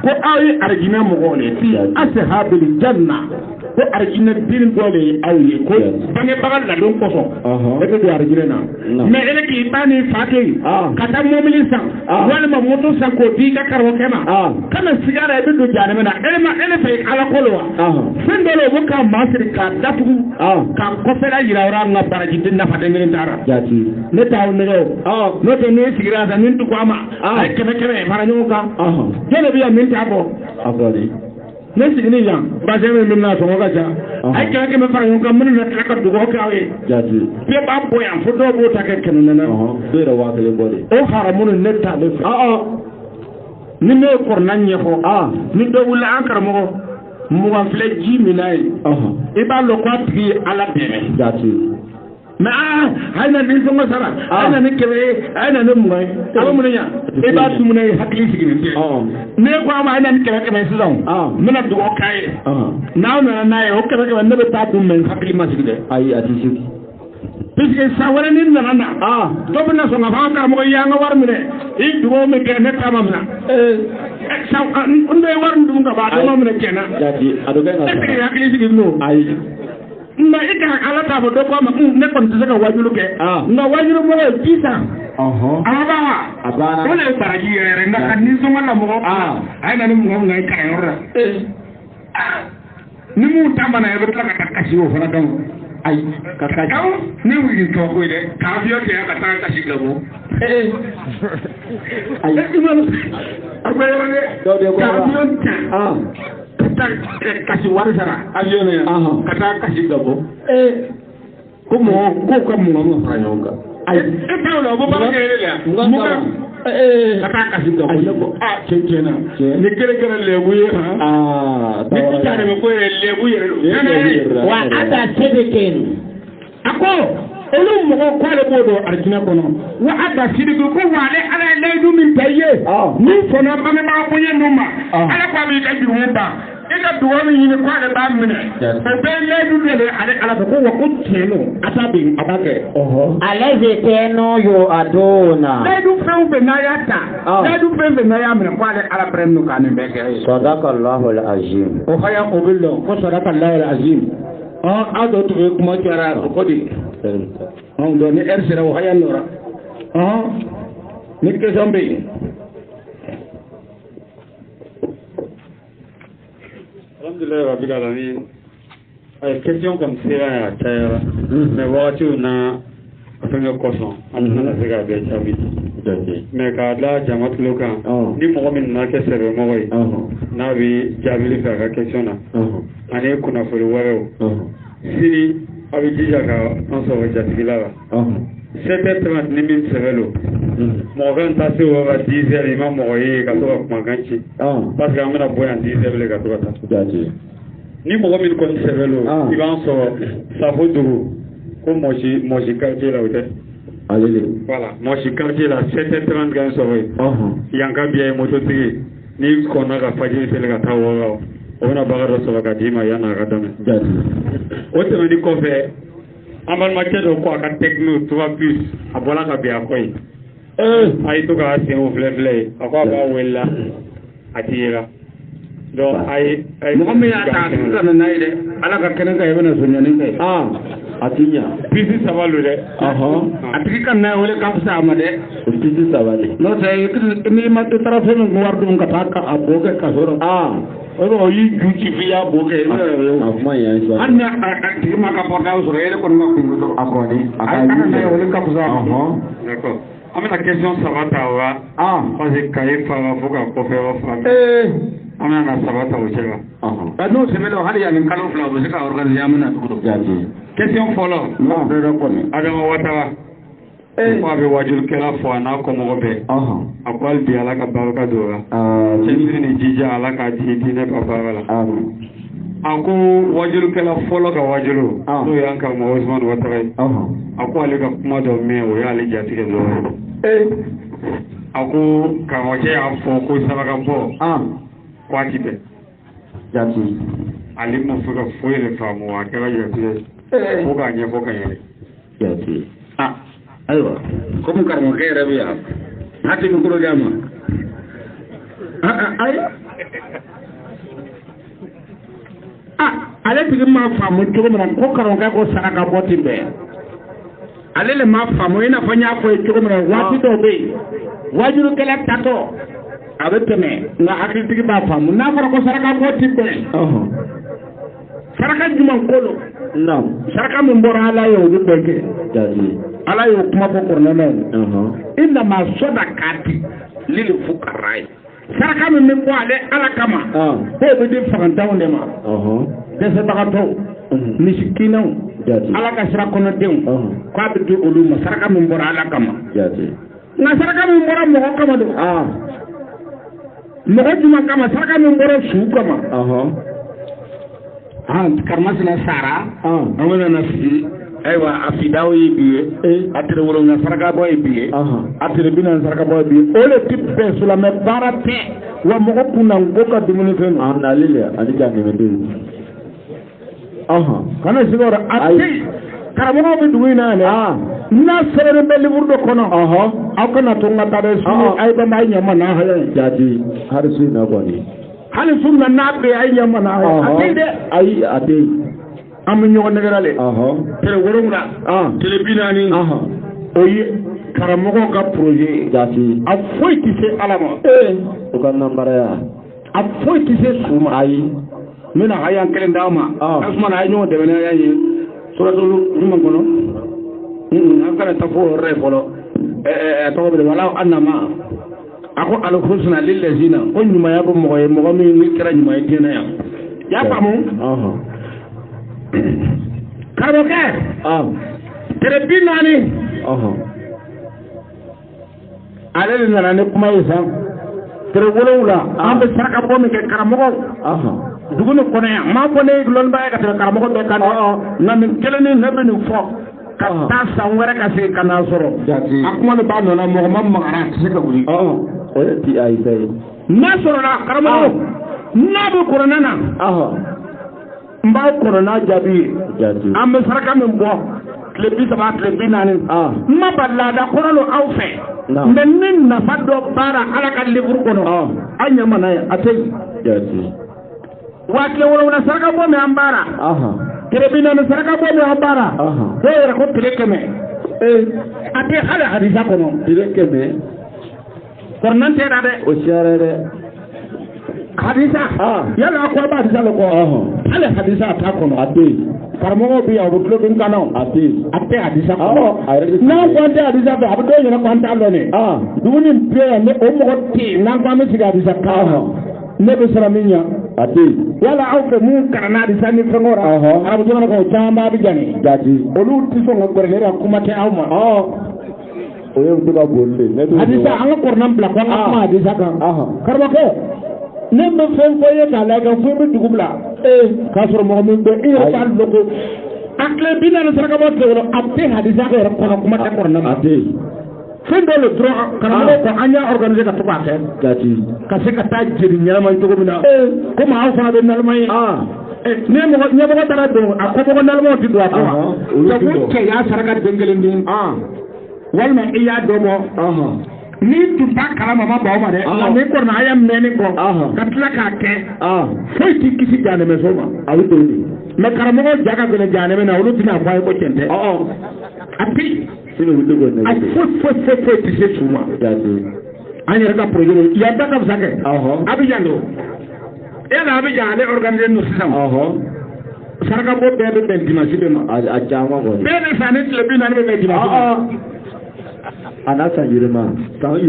ko aw ye arijinɛ mɔgɔw de fi ashabil janna ko arijinɛ den dɔ de ye aw ye ko bangebaga ladon kosɔn e bɛ don arijinɛ na mais ele k'i ba ni fa to yen ka taa mobili san walima moto san k'o di i ka karamɔgɔkɛ ma kana sigara i bɛ don janɛmɛ na ele fɛ ala ko lo wa fɛn dɔ la o bɛ k'a masiri k'a datugu k'a kɔfɛla yira yɔrɔ an ka baraji den nafa den kelen taara ne t'aw nɛgɛ o n'o tɛ ne sigira san ni n tugu a ma a ye kɛmɛ fara ɲɔgɔn kan jɔn de bɛ yan min t'a bɔ ne sigini yan basɛn min bɛ na sɔngɔ ka ca a ye kɛmɛ fara ɲɔgɔn kan minnu na tila ka dugawu kɛ aw ye bɛɛ b'a bɔ yan fo dɔw b'o ta kɛ 100 o haramu ne t'ale fɛ ni ne ye kɔrɔna ɲɛfɔ ni dɔ wuli an karamɔgɔ mugan filɛ ji min na ye i b'a dɔn k'a tigi ye ala dɛmɛ mais a ye na ni sɔngɔ sara a ye na ni 100 ye a ye na ni 20 ye a bɛ mun ɲa i b'a dumuni ye hakili sigilen tɛ ne ko a ma a ye na ni 100 sisan n bɛna dugawu k'a ye n'aw nana n'a ye o 100 ne bɛ taa dun mɛ n hakili ma sigi dɛ ayi a tɛ sigi puisque san wɛrɛ ni nana na dɔ bɛ na sɔn ka fɔ an karamɔgɔ i y'an ka wari minɛ i dugawu min kɛ ne ta ma minɛ n bɛ wari min dun ka ban a dɔ ma minɛ tiɲɛna est-ce que hakili sigilen don ayi nka i ka ala t'a fɔ dɔ ko a ma ne kɔni tɛ se ka wajulu kɛ nka wajulu mɔgɔ ye 10 ans a banna o de ye baraji yɛrɛ nka ka nisɔngɔ la mɔgɔ a ye na ni mɔgɔ min ka kalanyɔrɔ la ni mun ta mana i bɛ tila ka taa kasi o fana dɔn ayi ka kasi ne wuli tɔ ko ye dɛ ka avion kɛ ka taa kasi Gabon ayi a bɛ yɔrɔ dɛ ka avion ta kasi wari sara avion ya ka taa kasi Gabon ko mɔgɔ ko ka mɔgɔ ma fara ɲɔgɔn kan ayi e t'aw la o bɛ baara kɛ yɛrɛ la ka taa kasi dɔ ko ne ko tiɲɛ ni kere kɛra lebu ye ni tita de bɛ ko yɛrɛ lebu yɛrɛ wa ada sedekin a ko olu mɔgɔ k'ale b'o don alijinɛ kɔnɔ wa ada sidiki ko wa ale ala ye layidu min ta i ye min sɔnna bangebaga bonya ninnu ma ala ko a b'i ka jurumu ban i ka dugawu min ɲini ko ale b'a minɛ o bɛɛ ye layidu de ye ale ala fɛ ko wa ko tiɲɛ don a t'a bin a b'a kɛ. ale de kɛnɛ yo a donna. layidu fɛn o fɛn n'a y'a ta layidu fɛn o fɛn n'a y'a minɛ ko ale ala bɛrɛ ninnu k'a nin bɛɛ kɛ. sadakallahu al-azim. o haya o bɛ dɔn ko sadakallahu al-azim. aw dɔ tun ye kuma cayara o ko de. anw dɔn ni ɛri sera o haya nɔra ni question bɛ yen. alhamdulilayi rabbil alamin ay question comme sera ya cayara mais wagatiw na fɛngɛ kɔsɔn an tɛna se ka bɛɛ jaabi mais k'a da jamatulo kan ni mɔgɔ min nana kɛ sɛbɛmɔgɔ ye n'a bɛ jaabili fɛ a ka question na ani kunnafoni wɛrɛw sini a bɛ jija ka an sɔrɔ jatigila la 7h30 ni min sɛbɛn lo mɔgɔ kan taa se o ka 10h i ma mɔgɔ ye ka to ka kumakan ci parce que an bɛna bɔ yan 10h bilen ka to ka taa ni mɔgɔ min kɔni sɛbɛn lo i b'an sɔrɔ safo dugu ko mɔsi quartier la o tɛ voilà mɔsi quartier la 7h30 kan sɔrɔ yen yan ka biya ye mototigi n'i kɔnna ka fajiri seli ka taa wɔɔrɔ o bɛna baga dɔ sɔrɔ ka d'i ma yan'a ka daminɛ o tɛmɛni kɔfɛ an balimakɛ dɔ ko a ka techno 3+ a bɔra ka bin a kɔ ye a y'i to k'a sen o filɛ ye a ko a b'a welela a ti yera donc a ye mɔgɔ min y'a ta a tigi ka na n'a ye dɛ ala ka kɛnɛ kan i bɛna sonyani kɛ a ti ɲa pisi 3 lo dɛ a tigi ka na o le ka fisa a ma dɛ pisi 3 de n'o tɛ n'i ma i taara fɛn min wari dun ka taa a bo kɛ kaso rɔ o y'i ju ci f'i y'a bo kɛ a kuma yan sɔrɔ hali ni a tigi ma ka portable sɔrɔ e de kɔni ka kungo dɔrɔn a kɔni a ka na ye o le ka fisa a ma d'accord an bɛna question 3 ta o la parce que kaye fara fo ka kɔfɛ o fara an bɛna na 3 ta o cɛ la n'o sɛbɛnna hali yanni kalo 2 o bɛ se ka organiser an bɛna tugu question fɔlɔ Adama Watara ko a bɛ wajulikɛla fɔ a n'a kɔmɔgɔ bɛɛ a ko hali bi ala ka barika don o la cɛsiri ni jija ala ka di diinɛ ka baara la a ko wajulikɛla fɔlɔ ka wajulu n'o y'an karamɔgɔ Usumani Watara ye a ko ale ka kuma dɔ mɛn o y'ale jatigɛ dɔ ye a ko karamɔgɔcɛ y'a fɔ ko saraka bɔ waati bɛɛ ale ma fɛ ka foyi de faamu a kɛra jatigɛ fo k'a ɲɛfɔ ka yɛlɛ ayiwa komi karamɔgɔkɛ yɛrɛ bɛ yan hakili mikoro di a ma ayi ale tigi ma faamu cogo min na ko karamɔgɔkɛ ko saraka bɔ ti bɛn ale le ma faamu i n'a fɔ n y'a fɔ ye cogo min na waati dɔw bɛ yen wajurukɛla tatɔ a bɛ tɛmɛ nka hakilitigi b'a faamu n'a fɔra ko saraka bɔ ti bɛn saraka jumɛn ko don saraka min bɔra ala ye o bɛ bɛn kɛ ala y'o kuma fɔ kɔrɔlɛla ye inna ma sɔdakati lil fuqara saraka min bɛ bɔ ale ala kama k'o bɛ di fagantanw de ma dɛsɛbagatɔw misikinɛw ala ka sira kɔnɔdenw k'a bɛ di olu ma saraka min bɔra ala kama nka saraka min bɔra mɔgɔ kama don mɔgɔ jumɛn kama saraka min bɔra su kama karimasina sara an bɛna na sigi ayiwa a fidaw ye bi ye a tɛrɛ wolonwula sarakabɔ ye bi ye a tɛrɛ bi naani sarakabɔ ye bi ye o le ti bɛɛ silamɛ baara tɛ wa mɔgɔ kunna n ko ka dumuni fɛn na ale le ale ja nɛmɛden kana sigi o la a tɛ karamɔgɔw bɛ dugu in na yan dɛ n'a sɛbɛnnen bɛ livre dɔ kɔnɔ aw kana to n ka taa dɛ sini a ye bɛnbɛn a ye ɲɛma n'a haya ye jaabi hali su in na kɔni hali su in na n'a bɛ a ye ɲɛma n'a haya a tɛ dɛ ayi a tɛ yen an bɛ ɲɔgɔn nɛgɛra le tɛrɛ wolonwula tɛrɛ bi naani o ye karamɔgɔw ka projet jaabi a foyi tɛ se ala ma o ka nanbaraya a foyi tɛ se su ma ayi n bɛna haya kelen d'aw ma asumana a ye ɲɔgɔn dɛmɛ n'a y'a ye suratul jumɛn kɔnɔ an kana taa fo o yɔrɔ ye fɔlɔ tɔgɔ bɛ wala an nama a ko alhusna lillazina ko ɲumanya bɛ mɔgɔ ye mɔgɔ min kɛra ɲuman ye diinɛ yan i y'a faamu karamɔgɔkɛ tɛrɛ bi naani ale de nana ne kuma ye san tere wolowula an bɛ saraka bɔ min kɛ karamɔgɔ dugu ni kɔnɔ yan maa fɔ ne ye dulɔnniba ye ka tɛmɛ karamɔgɔ bɛɛ kan dɛ nka nin kelen ne bɛ nin fɔ ka taa san wɛrɛ ka segin ka n'a sɔrɔ a kuma ni b'a nɔ la mɔgɔ ma magara a tɛ se ka wuli o ye ti a yi fɛ ye n'a sɔrɔla karamɔgɔ n'a bɛ kɔrɔnɛ na n b'a kɔrɔnɛ jaabi ye an bɛ saraka min bɔ tile 30 tile 40 n ma ba laada kɔrɔ don aw fɛ mais ni nafa dɔ baara ala ka livre kɔnɔ a ɲamana ye a tɛ yen wa tile 7 saraka bɔ min an baara tile 40 saraka bɔ min an baara dɔw yɛrɛ ko tile 100 a tɛ hali hadisa kɔnɔ tile 100 kɔrɔnɛ tɛ da dɛ o siyara dɛ hadisa yala a kɔrɔ b'a hadisa le kɔ hali hadisa a t'a kɔnɔ a tɛ yen karamɔgɔ bɛ yan o bɛ tulo dun kan na a tɛ hadisa kɔnɔ n'an ko an tɛ hadisa fɛ a bɛ dɔw yɛrɛ ko an t'a dɔn dɛ dumuni bɛ yan ne o mɔgɔ tɛ yen n'an ko an bɛ sigi hadisa kan ne bɛ siran min ɲɛ a tɛ yen yala aw fɛ mun kalanna hadisa ni fɛnkɛw la arabu jamana kan o caman bɛ jani olu tɛ sɔn ka gɛrɛ ne ka kuma tɛ aw ma o ye muso ka boli de hadisa an ka kɔrɔna bila ko an ka kuma hadisa kan karamɔgɔ ne bɛ fɛn fɔ ye k'a lajɛ fo i bɛ dugu bila k'a sɔrɔ mɔgɔ min bɛ i yɛrɛ b'a dɔn ko a tile 40 saraka bɔ tile a tɛ hadisa kɛ yɛrɛ kɔnɔ kuma tɛ kɔrɔna na a tɛ yen fɛn dɔ le dɔrɔn karamɔgɔ ko an y'a organiser ka to k'a kɛ ka se ka taa jeli ɲɛnama cogo min na komi aw fana bɛ nalima ye ni ɲɛmɔgɔ taara don a kɔmɔgɔ nalimaw tɛ don a kɔnɔ sabu cɛ y'a saraka den kelen dun walima i y'a dɔn bɔ ni tun t'a kalama ma baw ma dɛ nka ni kɔrɔna a y'a mɛnni kɔ ka tila k'a kɛ foyi t'i kisi jahanɛmɛso ma a bɛ don mɛ karamɔgɔ ja ka gɛlɛn jahanɛmɛ na olu tɛna fɔ a ye ko tiɲɛ tɛ a tɛ yen a foyi tɛ se su ma an yɛrɛ ka projet yan bɛɛ ka fisa kɛ Abidjan don yala Abidjan ale organiser n'o sisan saraka bɔ bɛɛ bɛ bɛn dimanche de ma a caman kɔni bɛɛ ni san ni tile 40 bɛ bɛn dimanche ma a n'a san yɛlɛma kɔni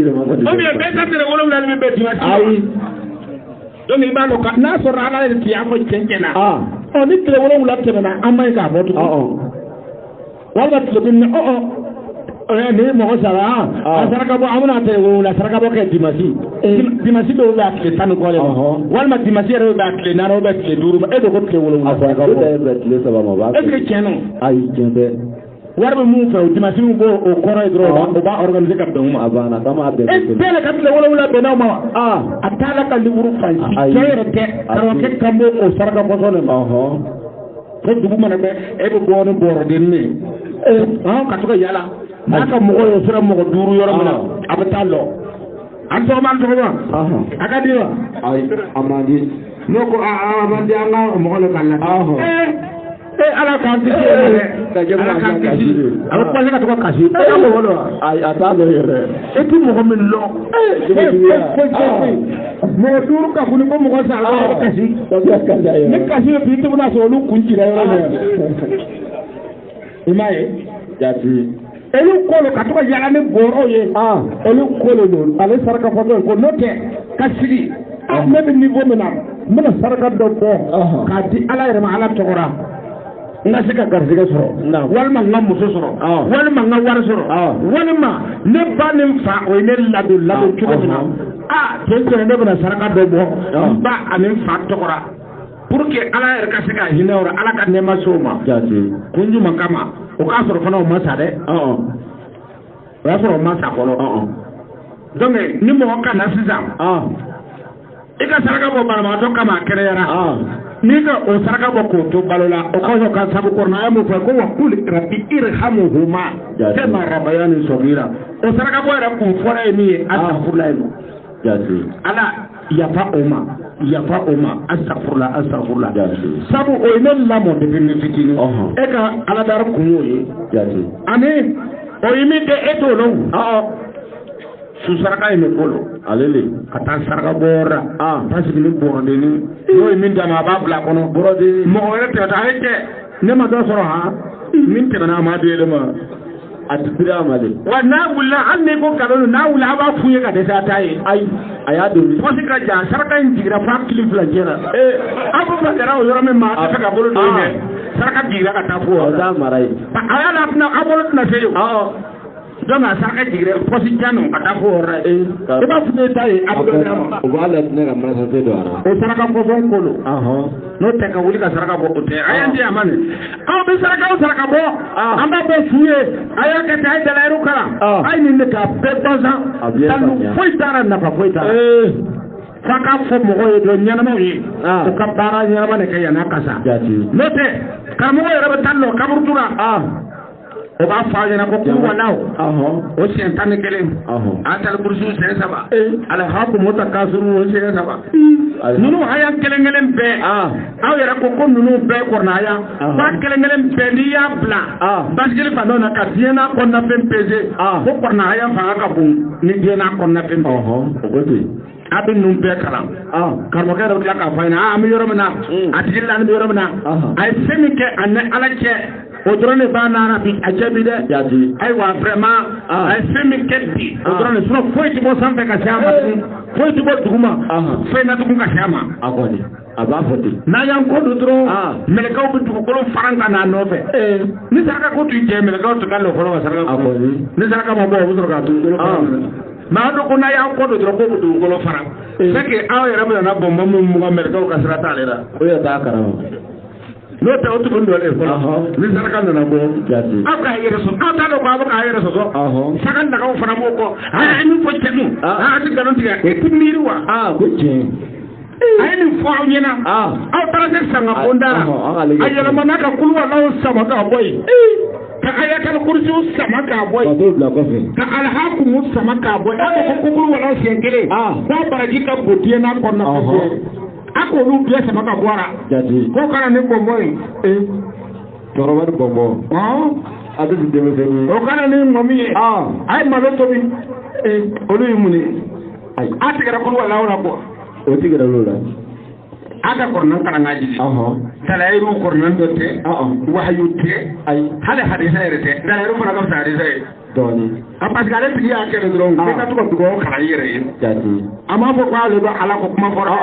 bɛɛ ta tile 7 bɛ bɛn dimanche ayi donc i b'a dɔn n'a sɔrɔ ala yɛrɛ tɛ yan fɔ cɛn na ni tile 7 tɛmɛna an ma ye k'a bɔ tugun walima tile 40 ni mɔgɔ sara a saraka bɔ an bɛna tile 7 saraka bɔ kɛ dimanche dɔw bɛ a tile 10 kɔ de ma walima dimanche yɛrɛ bɛ a tile 4 bɛ tile 5 ma e de ko tile 7 saraka bɔ tile 3 ma est-ce que tiɲɛ don ayi tiɲɛ tɛ wari bɛ mun fɛ o dimanche min b'o kɔrɔ ye dɔrɔn o b'a organiser ka bɛn o ma a banna k'a ma bɛn bɛɛ le ka tile 7 bɛn n'aw ma wa a t'a la ka livre fansi cɛ yɛrɛ tɛ karamɔgɔkɛ kan b'o o saraka bɔsɔn de ma ko dugu mana bɛ e bɛ bɔ ni bɔrɔdenni ye ka to ka yala n'a ka mɔgɔ ye sera mɔgɔ 5 yɔrɔ min na a bɛ taa lɔ a tɔgɔma a ka di wa ayi a man di n'o ko a man di an ka mɔgɔ le ka la ala k'an kisi ala k'an kisi a bɛ kɔlɔsi ka to ka kasi e ka mɔgɔ dɔn ayi a t'a dɔn yɛrɛ e ti mɔgɔ min lɔ mɔgɔ 5 ka funi ko mɔgɔ sa a bɛ kasi ni kasi bɛ bi tuguni a sɔrɔ olu kun cira yɔrɔ min i m'a ye jati olu kolo ka to ka yala ni bɔrɔw ye olu kolo don ale saraka fɔtɔ ko n'o tɛ ka sigi ne bɛ niveau min na n bɛna saraka dɔ bɔ k'a di ala yɛrɛ ma ala tɔgɔra n ka se ka garisɛgɛ sɔrɔ walima n ka muso sɔrɔ walima n ka wari sɔrɔ walima ne ba ni n fa o ye ne ladon cogo min na cɛ ne bɛna saraka dɔ bɔ n ba ani n fa tɔgɔra pour que ala yɛrɛ ka se ka hinɛ o la ala ka nɛɛma se o ma kun jumɛn kama o k'a sɔrɔ fana o ma sa dɛ o y'a sɔrɔ o ma sa fɔlɔ donc ni mɔgɔ kana sisan i ka saraka bɔ banabagatɔ kama a kɛnɛyara n'i ka o saraka bɔ k'o to balo la o kɔsɔn ka sabu kɔrɔna a ye mun fɔ ko wa kuli rabi irhamuhuma kama rabayani sagira o saraka bɔ yɛrɛ kun fɔra ye min ye asafurula ye ala yafa o ma asafurula sabu o ye ne lamɔ depuis ne fitinin e ka aladari kun y'o ye ani o ye min kɛ e t'o dɔn su saraka ye min bolo ale le ka taa saraka bɔyɔrɔ la taa sigi ni bɔrɔdenni n'o ye min d'a ma a b'a bila a kɔnɔ bɔrɔdenni mɔgɔ wɛrɛ tɛmɛtɔ ale tɛ ne ma dɔ sɔrɔ min tɛmɛna a ma di yɛlɛ ma a ti biri a ma de wa n'a wulila hali n'i ko kalon n'a wulila a b'a f'u ye ka dɛsɛ a ta ye ayi a y'a don fɔsi ka jan saraka in jigira f'a kili 2 cɛ la aw bɛ fɛ kɛra o yɔrɔ min ma a tɛ fɛ ka bolo don dɛ saraka jigira ka taa fo o t'a mara ye a y'a la a bolo tɛna se yen donc a saraka jigire posi jano ata ko hore e ba fu ta e abdo dama o wala ne ga mara sa te do ara o saraka ko son kolo no te ka wuli ka saraka bo te ayandi amane aw be saraka bo amba be suye aya ka tay da lairu kala ay ni ne ka be bazan talu foi tara na fa foi tara faka fo mo ko do nyana mo yi o ka bara nyana ne kay na kasa no te ka mo yere be tallo kaburtura o b'a fɔ a ɲɛna ko walaw o siɲɛ 11 atal kursu siɲɛ 3 alhaku mota kasuru o siɲɛ 3 ninnu haya kelen bɛɛ aw yɛrɛ ko ninnu bɛɛ kɔrɔnaya ba kelen bɛɛ n'i y'a bila basigili fan dɔ na ka diɲɛna kɔnɔnafɛn pese ko kɔrɔnaya fanga ka bon ni diɲɛna kɔnɔnafɛn o ko ten a bɛ ninnu bɛɛ kalan karamɔgɔkɛ yɛrɛ bɛ tila k'a fɔ a ɲɛna an bɛ yɔrɔ min na a tigi la an bɛ yɔrɔ min na a ye fɛn min kɛ a ni ala cɛ o dɔrɔn de b'a nara bi a cɛ bi dɛ ayiwa vraiment a ye fɛn min kɛ bi o dɔrɔn de sinon foyi ti bɔ sanfɛ ka se a ma tugun foyi ti bɔ duguma foyi na tugun ka se a ma a kɔni a b'a fɔ ten n'a y'an kɔ don dɔrɔn mɛlɛkɛw bɛ dugukolo faran ka n'a nɔfɛ ni saraka ko tun cɛ mɛlɛkɛw tun ka lɔfɔlɔ ka saraka ko ni saraka ma bɔ o bɛ sɔrɔ k'a dugukolo faran mais a dɔn ko n'a y'an kɔ don dɔrɔn k'o bɛ dugukolo faran c'est que aw yɛrɛ bɛ na bɔnbɔn min mugan mɛlɛkɛw ka sira t'ale la o yɛrɛ t'a kalama n'o tɛ o tun dɔlen fɔlɔ ni saraka nana bɔ aw k'a yɛrɛ sɔrɔ aw t'a dɔn ko aw bɛ k'a yɛrɛ sɔrɔ saga nagaw fana b'o kɔ a ye min fɔ cɛ dun a ti nkalon tigɛ o ti miiri wa ko tiɲɛ a ye nin fɔ aw ɲɛna aw taara se sanga bonda la a yɛlɛmana ka kuluwalaw sama k'a bɔ yen ka ayatal kursiw sama k'a bɔ yen ka alhakumu sama k'a bɔ yen a ko ko kuluwalaw siɲɛ kelen k'a baraji ka bon diɲɛna kɔnɔna a ko olu bɛɛ sama ka bɔ a la ko kana ne bɔnbɔn ye cɛkɔrɔba ni bɔnbɔn a bɛ di denmisɛnnin o kana ni mɔmi ye a ye malo tobi olu ye mun ye a tigɛra kuluwalaw la bɔ o tigɛra olu la a ka kɔrɔnan kalan k'a jigi dalayiru kɔrɔnan dɔ tɛ wahayu tɛ hali hadisa yɛrɛ tɛ dalayiru fana ka fisa hadisa ye a parce que ale tigi y'a kɛ dɔrɔn k'e ka to ka dugawu kalan i yɛrɛ ye a m'a fɔ ko ale bɛ ala ko kuma fɔra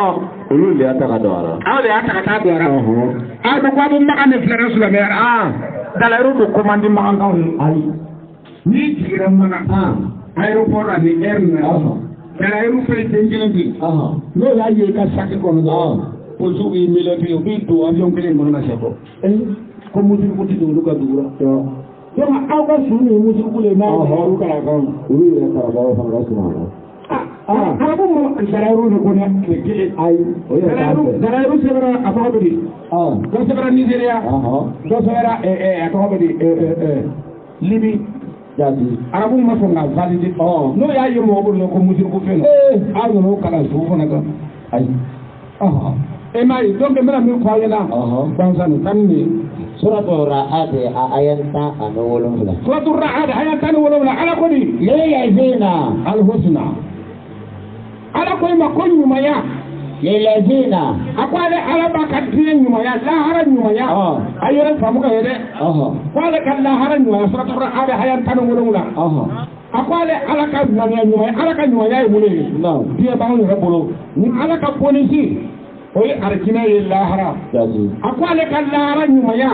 olu de y'a ta ka don a la aw de y'a ta ka taa don a la a ko a bɛ makan de filɛ silamɛya dalayiru don komandi makankanw ye ayi n'i jiginra makan aéroport la ni air na dalayiru fɛ den kelen bi n'o y'a ye i ka saki kɔnɔ dɔrɔn polisiw b'i mele bi u b'i don avion kelen kɔnɔ ka se bɔ ko musiriku ti don olu ka dugu la donc aw ka su ni musiriku le n'a olu kalankanw olu yɛrɛ kalankanw fana ka surun a la arabu ma dalayiru de kɔnɔ tile kelen ayi dalayiru sɛbɛnna a tɔgɔ bɛ di dɔ sɛbɛnna Nigeria dɔ sɛbɛnna a tɔgɔ bɛ di Libi arabu ma sɔn ka valide n'o y'a ye mɔgɔ bolo ko musiriku fɛn na aw nana o kalan su fana kan ayi e m'a ye donc n bɛna min fɔ aw ɲɛna banzani tan ni Suratul Ra'd ayat 17. Suratul Ra'd ayat 17 ala ko di lilladhina al-husna ala ko ma ko ɲumanya lilladhina ako ale ala b'a ka diinɛ ɲumanya lahara ɲumanya a yɛrɛ faamu ka ye dɛ ko ale ka lahara ɲumanya Suratul Ra'd ayat 17 a ko ale ala ka ŋaniya ɲumanya ala ka ɲumanya ye mun ye diɲɛ b'anw yɛrɛ bolo ni ala ka bonisi o ye arijinɛ ye lahara a ko ale ka lahara ɲumanya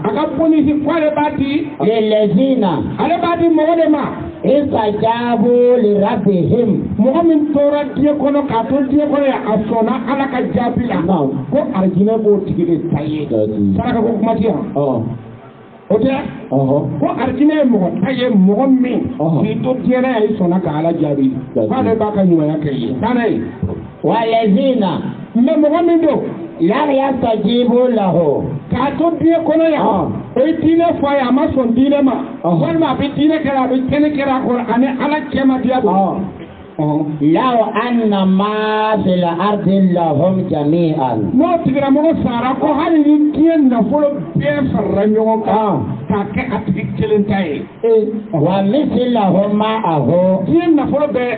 a ka bonisi ko ale b'a di lilladhina ale b'a di mɔgɔ de ma istajabu lirabbihim mɔgɔ min tora diɲɛ kɔnɔ k'a to diɲɛ kɔnɔ ye a sɔnna ala ka jaabi la ko arijinɛ b'o tigi de ta ye saraka ko kuma ti yan o tɛ ko arijinɛ ye mɔgɔ ta ye mɔgɔ min k'i to diɲɛ na ye sɔnna ka ala jaabi k'ale b'a ka ɲumanya kɛ ye kana ye walladhina mais mɔgɔ min don lam yastajibu lahu k'a to diɲɛ kɔnɔ yan o ye diinɛ fɔ a ye a ma sɔn diinɛ ma walima a bɛ diinɛ kɛra a bɛ kɛnɛ kɛra a kɔrɔ ani ala cɛ ma diya don law anna ma fil ardi lahum jami'an n'o tigilamɔgɔ sara ko hali ni diɲɛ nafolo bɛɛ farala ɲɔgɔn kan k'a kɛ a tigi kelen ta ye wa mithlahum ma'ahu diɲɛ nafolo bɛɛ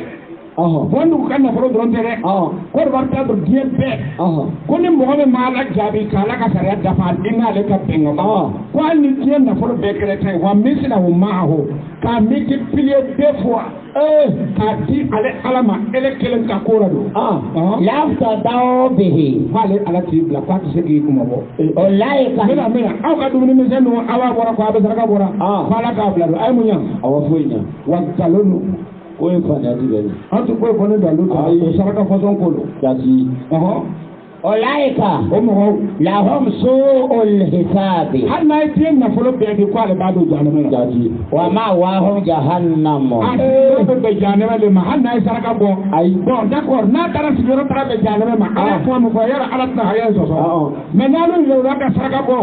wanda ku kan nafolo dɔrɔn tɛ dɛ ko de b'a ta don diɲɛ bɛɛ ko ni mɔgɔ min m'a la jaabi k'a la ka sariya dafa i n'ale ka bɛn ka ko hali ni diɲɛ nafolo bɛɛ kɛlɛ ta ye wa min sina o ma ho k'a multiplier 2 fois k'a di ale ala ma ele kelen ka ko la don yaftadaw bihi k'ale ala t'i bila k'a tɛ se k'i kuma bɔ o layika mina aw ka dumuni misɛn ninnu aw b'a bɔra ko a bɛ saraka bɔra ko ala k'a bila don a ye mun ɲa awa foyi ɲa wa nkalon don o ye faniya tigɛ de an tɛ foyi fɔ ne dalu ta o saraka fɔsɔn ko don jati Olaika o mɔgɔw lahum su'ul hisabi hali n'a ye diɲɛ nafolo bɛɛ di ko ale b'a don jahanama na jati wa ma'wahum jahannam dɔw bɛ bɛn jahanama de ma hali n'a ye saraka bɔ bon d'accord n'a taara sigiyɔrɔ taara bɛn jahanama ma ala kuma min fɔ yala ala tɛna haya sɔsɔ mais n'ale yɛrɛ ka saraka bɔ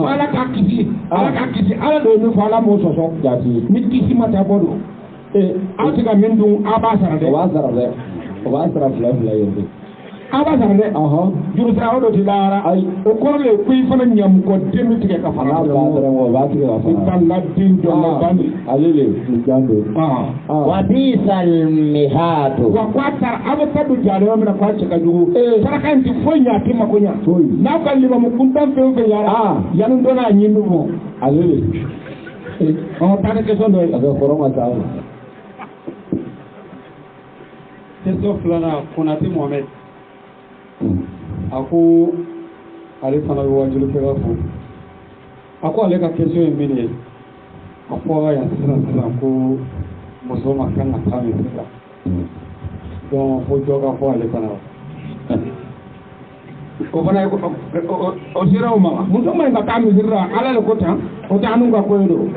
ala k'a kisi ala de ye min fɔ ala m'o sɔsɔ jati ni kisi ma taa bɔ don aw tɛ ka min dun aw b'a sara dɛ o b'a sara dɛ o b'a sara fila yɛrɛ de aw b'a sara dɛ juru sara o dɔ ti lahara ayi o kɔrɔ de ye ko i fana ɲamukɔ den bɛ tigɛ ka fara o b'a tigɛ ka fara i ka la den jɔ la bandi ale le ni jan don wa bisal mihadu wa ko a taara aw bɛ taa don jahanama min na k'a cɛ ka jugu saraka in ti foyi ɲɛ a ti mako ɲɛ n'aw ka limamu kuntan fɛn o fɛn yara yanni dɔ n'a ɲin bɛ bɔ ale le taa ni question dɔ ye a bɛ kɔrɔ ma taa question filanan Konate Mohamed a ko ale fana bɛ wajulu kɛ ka fo a ko ale ka question ye min ye a fɔra yan sisan ko muso ma kan ka taa misiri la donc fo dɔ ka fɔ ale fana o fana o sera o ma muso ma ɲi ka taa misiri la ala de ko tan o tɛ an'u ka ko ye don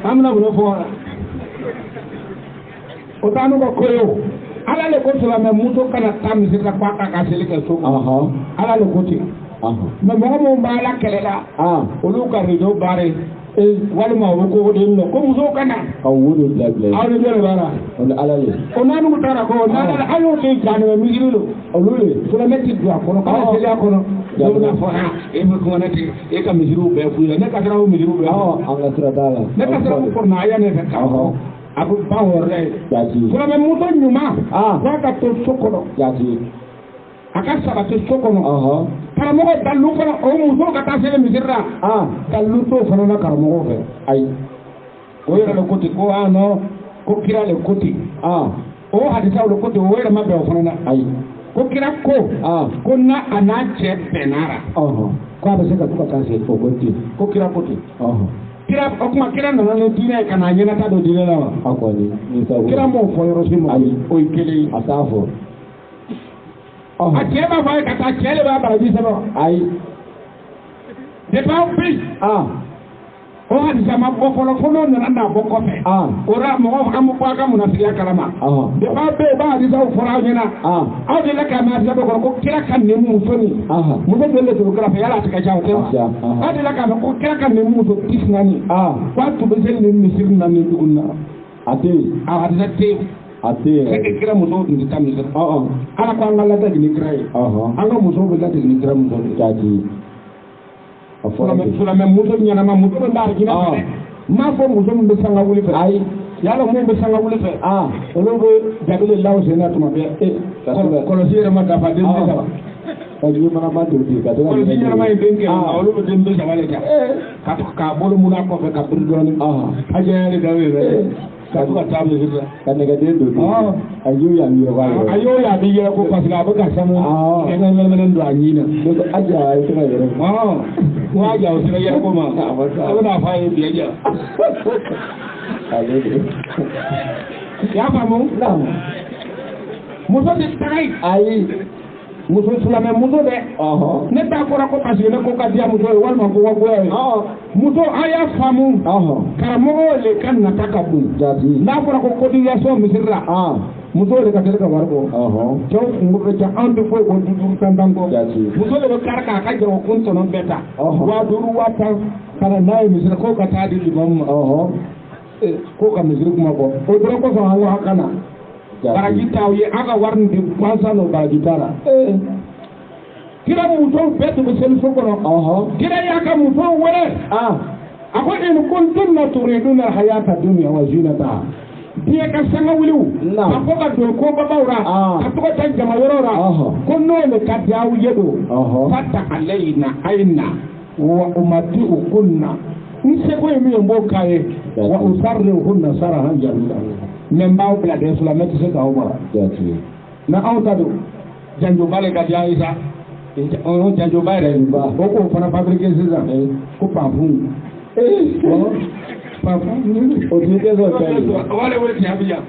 an bɛna mun fɔ o tɛ an'u ka ko ye o ala le ko silamɛ muso kana taa misiri la k'a ka seli kɛ so kɔnɔ ala le ko ten mais mɔgɔ minnu b'a la kɛlɛ la olu ka réseau baare walima o bɛ ko o de nɔ ko musow ka na ka wo de bila bila aw de jɔlen b'a la o ni ala le o n'anu taara ko n'ala an y'o kɛ jahanama misiri don olu le silamɛ ti don a kɔnɔ kana seli a kɔnɔ dɔw bɛna fɔ e bɛ kumana ten e ka misiriw bɛɛ f'u ye ne ka sira o misiriw bɛɛ an ka sira t'a la ne ka sira ko kɔrɔ na a y'a ne fɛ k'a fɔ a bɛ ban o yɔrɔ la ye silamɛ muso ɲuman k'a ka to so kɔnɔ a ka sabati so kɔnɔ karamɔgɔ dalu fana o muso ka taa seli misiri la dalu t'o fana na karamɔgɔ fɛ ayi o yɛrɛ le ko ten ko non ko kira le ko ten o hadisaw le ko ten o yɛrɛ ma bɛn o fana na ayi ko kira ko na a n'a cɛ bɛnna la ko a bɛ se ka to ka taa seli o ko ten ko kira ko ten kira o kuma kira nana ni diinɛ ye ka na ɲɛnata don diinɛ la wa a kɔni kira m'o fɔ yɔrɔ si ma o ye kelen ye a t'a fɔ a cɛ b'a fɔ a ye ka taa cɛ de b'a baraji sɛbɛn ayi depuis aw bɛ yen o hadisa ma bɔ fɔlɔ fo n'o nana n'a bɔ kɔfɛ o la mɔgɔ an bɛ bɔ a ka munafiriya kalama depuis aw bɛ yen o b'a hadisaw fɔra aw ɲɛna aw de la k'a mɛn hadisa dɔ kɔnɔ ko kira ka nin muso nin muso joli de tun bɛ kira fɛ yala a tɛ ka ca o tɛ wa aw de la k'a mɛn ko kira ka nin muso tisi naani k'a tun bɛ seli nin misiri naani dugu na a tɛ yen a hadisa tɛ yen a tɛ yen c'est kira musow tun tɛ taa misiri ala ko an ka ladege ni kira ye an ka musow bɛ ladege ni kira muso de jaabi silamɛ muso ɲɛnama muso min b'a jinɛ fɛ n m'a fɔ muso min bɛ sanga wuli fɛ ayi yala mun bɛ sanga wuli fɛ olu bɛ jabili law sen na tuma bɛɛ kɔlɔsi yɛrɛ ma dafa den bɛ saba kɔlɔsi mana ma don bi ka to ka kɔlɔsi ɲɛnama ye den kɛ olu bɛ den bɛ saba de ta k'a bolo mun a kɔfɛ ka biri dɔɔnin a jɛya de dawe yɛrɛ ka to ka taa misiri la ka nɛgɛden don a y'o yan yɛrɛ b'a yɛrɛ a y'o yan b'i yɛrɛ ko parce que a bɛ ka sanu kɛnɛmɛnɛ don a ɲin na a ja a ye se ka yɛrɛ n b'a ja o sera yɛrɛ ko ma a bɛna fɔ a ye biɲɛ ja ale de i y'a faamu muso tɛ taga yen ayi muso silamɛ muso dɛ ne t'a fɔra ko parce que ne ko ka diya muso ye walima ko wagoya ye muso a y'a faamu karamɔgɔ le ka nata ka bon n'a fɔra ko cotisation misiri la muso de ka teli ka wari bɔ cɛw kungo bɛ ca anw tɛ foyi ko 5000 kɔ muso de bɛ kari k'a ka jagokun tɔnɔ bɛɛ ta 5000 5000 ka na n'a ye misiri ko ka taa di limamu ma ko ka misiri kuma bɔ o dɔrɔn kosɔn an ko a kana baraji t'aw ye an ka wari nin di gansan n'o baraji t'a la kira musow bɛɛ tun bɛ seli so kɔnɔ kira y'a ka musow wele a ko in kuntunna turiduna hayata dunya wa zinataha diɲɛ ka sanga wiliw a fɔ ka don ko babaw ra ka tɔgɔ ta jama yɔrɔ ra ko n'o le ka di aw ye don fata alayna ayna wa umati'ukunna n seko ye min ye n b'o k'a ye wa usarrihukunna sarahan jamila mais n b'aw bila dɛ silamɛ tɛ se k'aw mara na anw ta don janjoba le ka di aw ye sa janjoba yɛrɛ o k'o fana fabriqué sisan ko parfum o tun tɛ sɔn fɛn ye wale wale tiɲɛ bi yan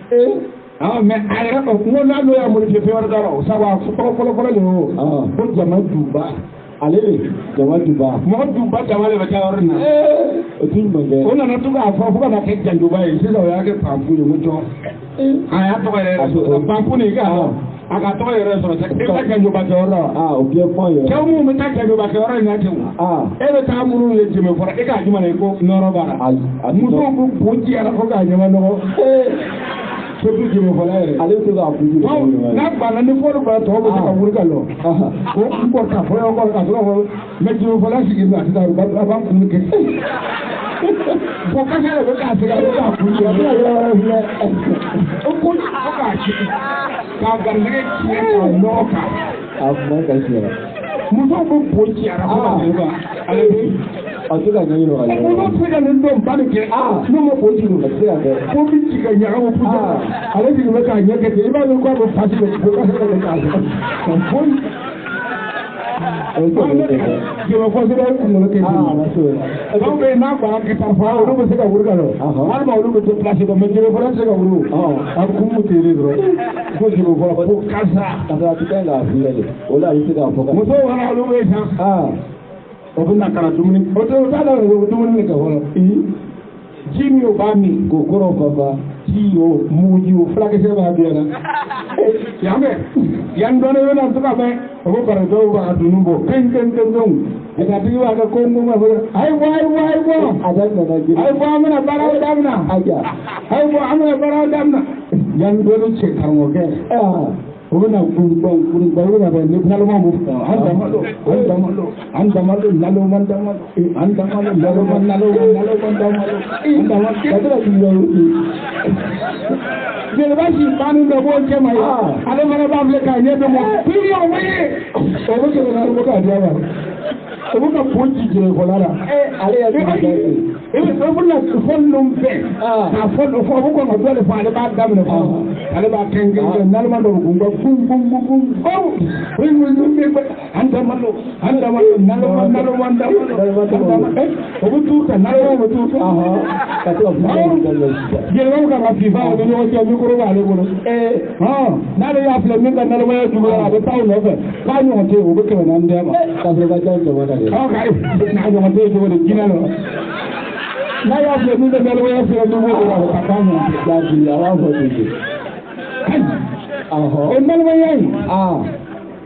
mais a yɛrɛ ko n ko n'a n'o y'a modifié fɛn wɛrɛ dara o sabu a fɔlɔ le o ko jama duba ale de jama duba mɔgɔ duba jama le bɛ taa yɔrɔ in na o tun man kɛ o nana to k'a fɔ fo ka na kɛ janjoba ye sisan o y'a kɛ parfum ye ko jɔ a y'a tɔgɔ yɛrɛ parfum de ka a ka tɔgɔ yɛrɛ sɔrɔ e bɛ taa janjoba kɛ yɔrɔ la o bɛ fɔ yɛrɛ cɛw minnu bɛ taa janjoba kɛ yɔrɔ in na ten e bɛ taa minnu ye jɛmɛ fɔra e k'a jumɛn ye ko nɔrɔ b'a la musow bɛ bo ji a la fo k'a ɲɛma nɔgɔ surtout jɛmɛ fɔla yɛrɛ ale bɛ se k'a kun n'a banna ni fɔli banna tɔw bɛ se ka wuli ka lɔ ko n kɔ ka fɔ yɔrɔ kɔrɔ ka sɔrɔ ko mɛ jɛmɛ fɔla sigi a tɛ taa a b'a kun kɛ fo kasa yɛrɛ bɛ k'a segin a bɛ k'a kun kɛ a bɛ yɔrɔ wɛrɛ filɛ o ko fo k'a sigi k'a garisɛgɛ tiɲɛ k'a nɔgɔ kan a kuma ka sira musow bɛ bo ci a la fo ka ɲɛ ale bɛ a tɛ ka ɲɛ yɔrɔ ka ɲɛ o bɛ se ka nin dɔn ba de kɛ n'o ma bo ci o bɛ se ka kɛ ko bɛ ci ka ɲagamu pusa ale de bɛ k'a ɲɛ kɛ ten i b'a dɔn k'a bɛ fasi de ko kasa de bɛ k'a kɛ ka bo jɛmɛ fɔsira ye kunkolo kɛ dɔw bɛ yen n'a fɔra ka taa fɔ olu bɛ se ka wuli ka lɔ walima olu bɛ to place dɔ mɛ jɛmɛ fɔla tɛ se ka wuli a bɛ kun mu tere dɔrɔn ko jɛmɛ fɔla ko kasa a tɛ kɛ k'a filɛ de o la a bɛ se k'a fɔ ka musow fana olu bɛ yen san o bɛ na ka na dumuni o t'a la o bɛ dumuni de kɛ fɔlɔ ji min o b'a min k'o kɔrɔ fafa ji o mugu ji o fulakisɛ b'a bɛɛ la yan bɛ yan dɔɔnin bɛ na to ka mɛn o ko bari dɔw b'a dunun bɔ kɛn ɛgatigi b'a kɛ ko n ko ma fɔ ayi bɔ a ye bɔ an bɛna baaraw daminɛ a ye bɔ an bɛna baaraw daminɛ yan dɔɔnin cɛ karamɔgɔkɛ o bɛna kurubɔ o bɛna bɛ ni naloma b'o fɔ an damalo naloma damalo an damalo naloma damalo ka to ka k'i yɔrɔ ye jeliba si banni dɔ b'o cɛ ma ye ale fana b'a filɛ k'a ɲɛ dɔn ma piri o bɛ ye o bɛ kɛmɛ naani bɔ k'a di a ma o bɛ ka bo ci jɛnɛfɔla la ale yɛrɛ bɛ kɛ e bɛ fɔ na fɔ ninnu bɛɛ k'a fɔ o bɛ kɔn ka dɔ de fɔ ale b'a daminɛ fɔlɔ ale b'a kɛ naloma dɔ kun bɛ fun an damalo naloma o bɛ t'u kan naloma bɛ t'u kan ka to jelibaw kan ka fifa o bɛ ɲɔgɔn cɛ mikoro b'ale bolo n'ale y'a filɛ min ka nalomaya juguyara a bɛ taa o nɔfɛ k'a ɲɔgɔn tɛ o bɛ kɛmɛ naani d'a ma ka sɔrɔ ka taa jama na dɛ n'a ɲɔgɔn tɛ cogo di jinɛ lɔ n'a y'a filɛ min ka nalomaya sera dugu o la ka taa ɲɔgɔn tɛ jaabi a b'a fɔ ten o nalimaya in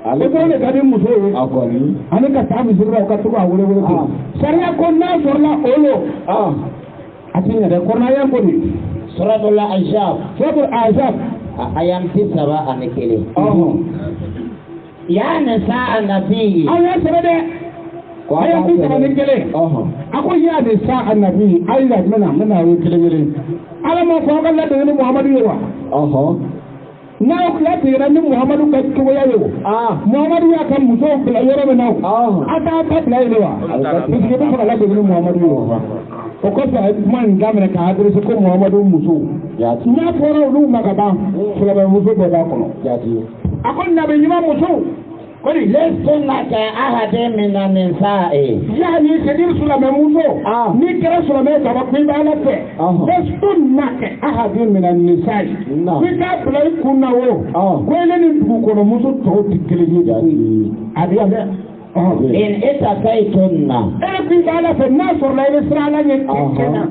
ale ko ne ka di muso ye ani ka taa misiri la o ka to k'a wele ten sariya ko n'a sɔrɔla o lo a ti ɲɛ dɛ kɔrɔnaya ko di suratul ahzab ayam 3 ani 1 ya nisa annabi aya sɛbɛ dɛ aya 3 ani 1 a ko ya nisa annabi ayi la mena o kelen ala ma fɔ ka ladege ni muhamadu ye wa n'aw latigɛra ni muhamadu ka cogoya ye muhamadu y'a ka musow bila yɔrɔ min na a t'a ta bila yen wa parce que bɛ fɛ ka ladege ni muhamadu ye wa o kɔfɛ a ye kuma in daminɛ k'a adressé ko muhamadu musow n'a fɔra olu ma ka ban silamɛ muso bɛɛ b'a kɔnɔ a ko nabi ɲuman musow kodi lesunaka ahade mina nisa'i yani c'est-à-dire silamɛ muso ni kɛra silamɛ ka bɔ k'i b'a la fɛ lesunaka ahade mina nisa'i k'i k'a bila i kun na o ko ele ni dugukɔnɔ muso tɔw tɛ kelen ye a bɛ yan dɛ in itakaitunna k'i b'a la fɛ n'a sɔrɔla i bɛ siran ala ɲɛ kɛnɛ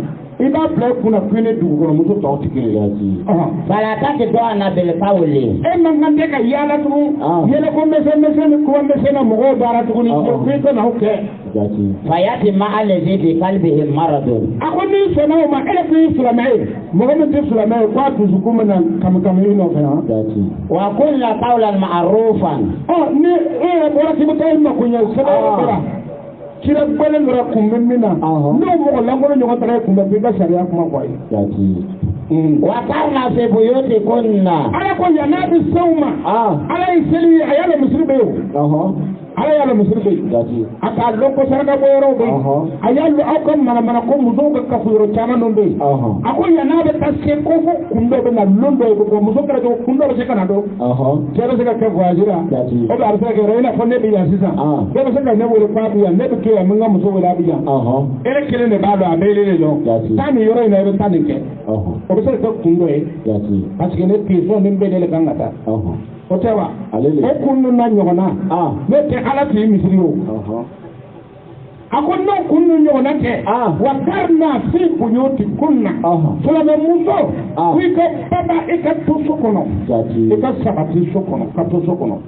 i b'a bila i kun na k'i ni dugukɔnɔ muso tɔw tɛ kelen ye fala takidɔna bil qawli e man kan tɛ ka yaala tugun yɛlɛ ko mɛsɛn ni kuma mɛsɛn na mɔgɔw baara tuguni f'i ka n'aw kɛ fayati ma allazi bi qalbihi maradun a ko n'i sɔnna o ma e k'i silamɛ ye mɔgɔ min tɛ silamɛ ye k'a dusukun bɛ na kami i nɔfɛ wa kulla qawlan ma'rufan ni e yɛrɛ bɔra k'i bɛ taa i makoɲɛ sɛbɛn kira gbɛlen dɔrɔn kun bɛ min na n'o mɔgɔ lankolon ɲɔgɔn taara kun bɛ i ka sariya kuma fɔ a ye وقرنا في بيوتكن ala ko yanabi sawma ala iseli ayala musribe ala yala musribe aka loko sarga boyro be ayalu akam mana ko muzo ka kafuro chama nombe ako yanabe tasse ko ko kundo be na londo ko muzo kala ko kundo be kana do jere se ka ka wajira o be arsa ke rena fonne bi ya sisa jere se ka ne wole pa bi ya ne be ke ya munga muzo wala bi ya ele kele ne ba do abele le do tani yoro ina be tani ke o be se ka kundo e parce que ne piso ne be le kangata o tewa e kunnu na nyogona ne te ala ti misiri o akon no kunnu nyogona te wa karna fi buyuti kunna sala me muso wi ka baba e ka to sokono e ka sabati sokono ka to sokono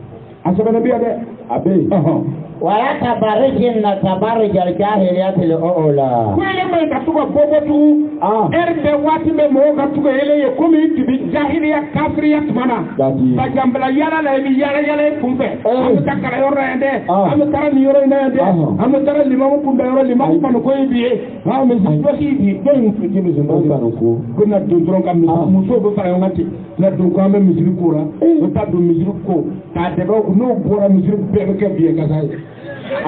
asaba nabi ade abe ولا تبرجن تبرج الجاهلية الأولى كل ما يكتبوا بوبتو إرد واتم موجا تقولي يكون يتبي جاهلية كافرية منا فجنبلا يلا لا يلا كمبة أم تكره يورا عنده أم ترى نيورا عنده أم ترى لما كمبة يورا لما كمان كوي بيه هم مزيدوسي بيه كم في كم مزيدوسي كنا دندرون كم مسوا بفرعون أتي ندون كم مزيدكورا وتابو مزيدكو تادبوا كنو بورا مزيدك بيه كذا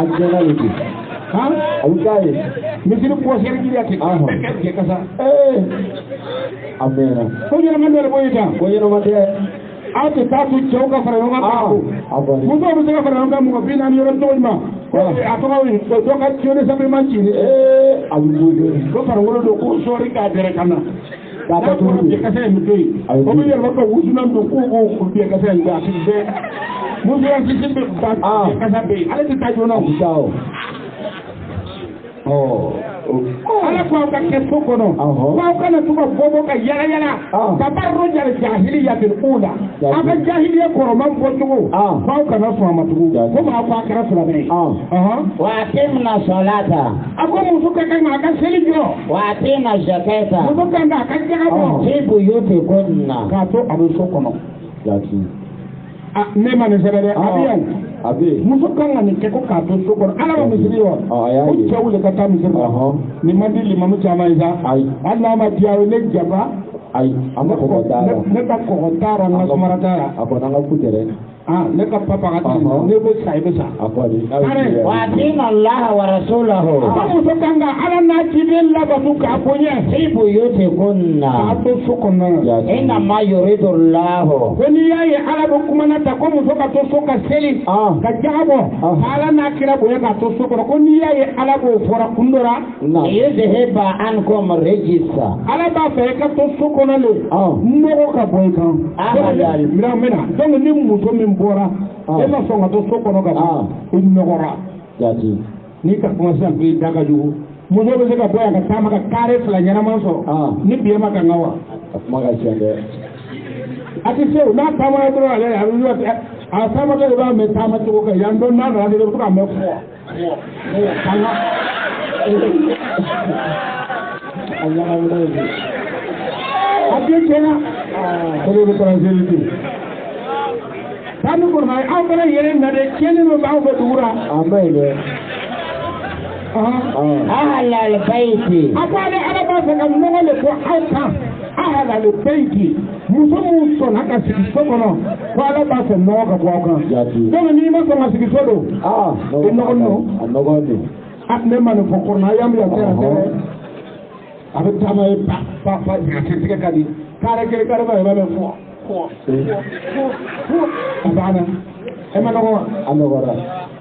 aljanality alkai misiri ko sergi yake ke kasa amena ko yero mandere boyita ko yero mandere ate tatu chauka fara yonga ko muzo muzo fara yonga mu bina ni yoro tolma ko atoka wi ko doka tione sabe manchi alugo ko fara ngolo do ko sori ka dere kana da ta to ke kasa mi toyi ko bi yero ko wusunan do ko bi kasa nga be muzo ya sisi be kasa be ale ti tajona usao ala ko ka ke sokono wa kana tuba bobo ka yala yala tabarru jal jahiliya bil ula aka jahiliya ko man botugo fa kana so matugo ko ma fa kara so be wa atimna salata ako musu ka kan aka selijo wa atina zakata musu kan da ka jago ibu yote konna ka to abu sokono yati ne mane sebere abiyan muso kanga ni ke ko ka to sokor ala ma misiri wa o chawle ka ta misiri ni mandi limamu chama iza Allah ma diawo le jaba amma ko dara ne ka ko dara na ko maratara ako na ko tere ne ka papa ka ne be sai be sa akwani wa dina Allah wa rasulahu muso kanga ala na jibel la ba ka ponye ibu yote kunna ka to sokona inna ma yuridu Allah wani yayi ala ko kuma na ta ko muso ka to soka seli ka jabo ala na kira boye ka to sokona ko ni yayi ala ko fora kundora yuzhiba ankum rijsa ala ba fe ka to sokona le no ka boye kan mira donc ni muso min bora e ma songa to sokono ka nogora yati ni ka kuma san bi daga jugo muso be se ka boya ka tama ka kare fla nyana manso ni biye ma ka ngawa kuma ga chende ati se na tama do ale alu a tama ko ba me tama to ko yan don na ra de ko ka me fo kanga Allah Allah abi kena ko le ko ran zeliti tanu ko na aw bala yere na de kene no ba ko dura amele ahla al bayti apale ala ba se kam no le ko hauka ahla al bayti muso na ka sigi sokono ko ala ba se no ka ko kan donc ni ma so ma sigi sodo no atne man fo ko na yam ya tere abe tama pa ya kadi kare kare ba me fo abana emanogo anogora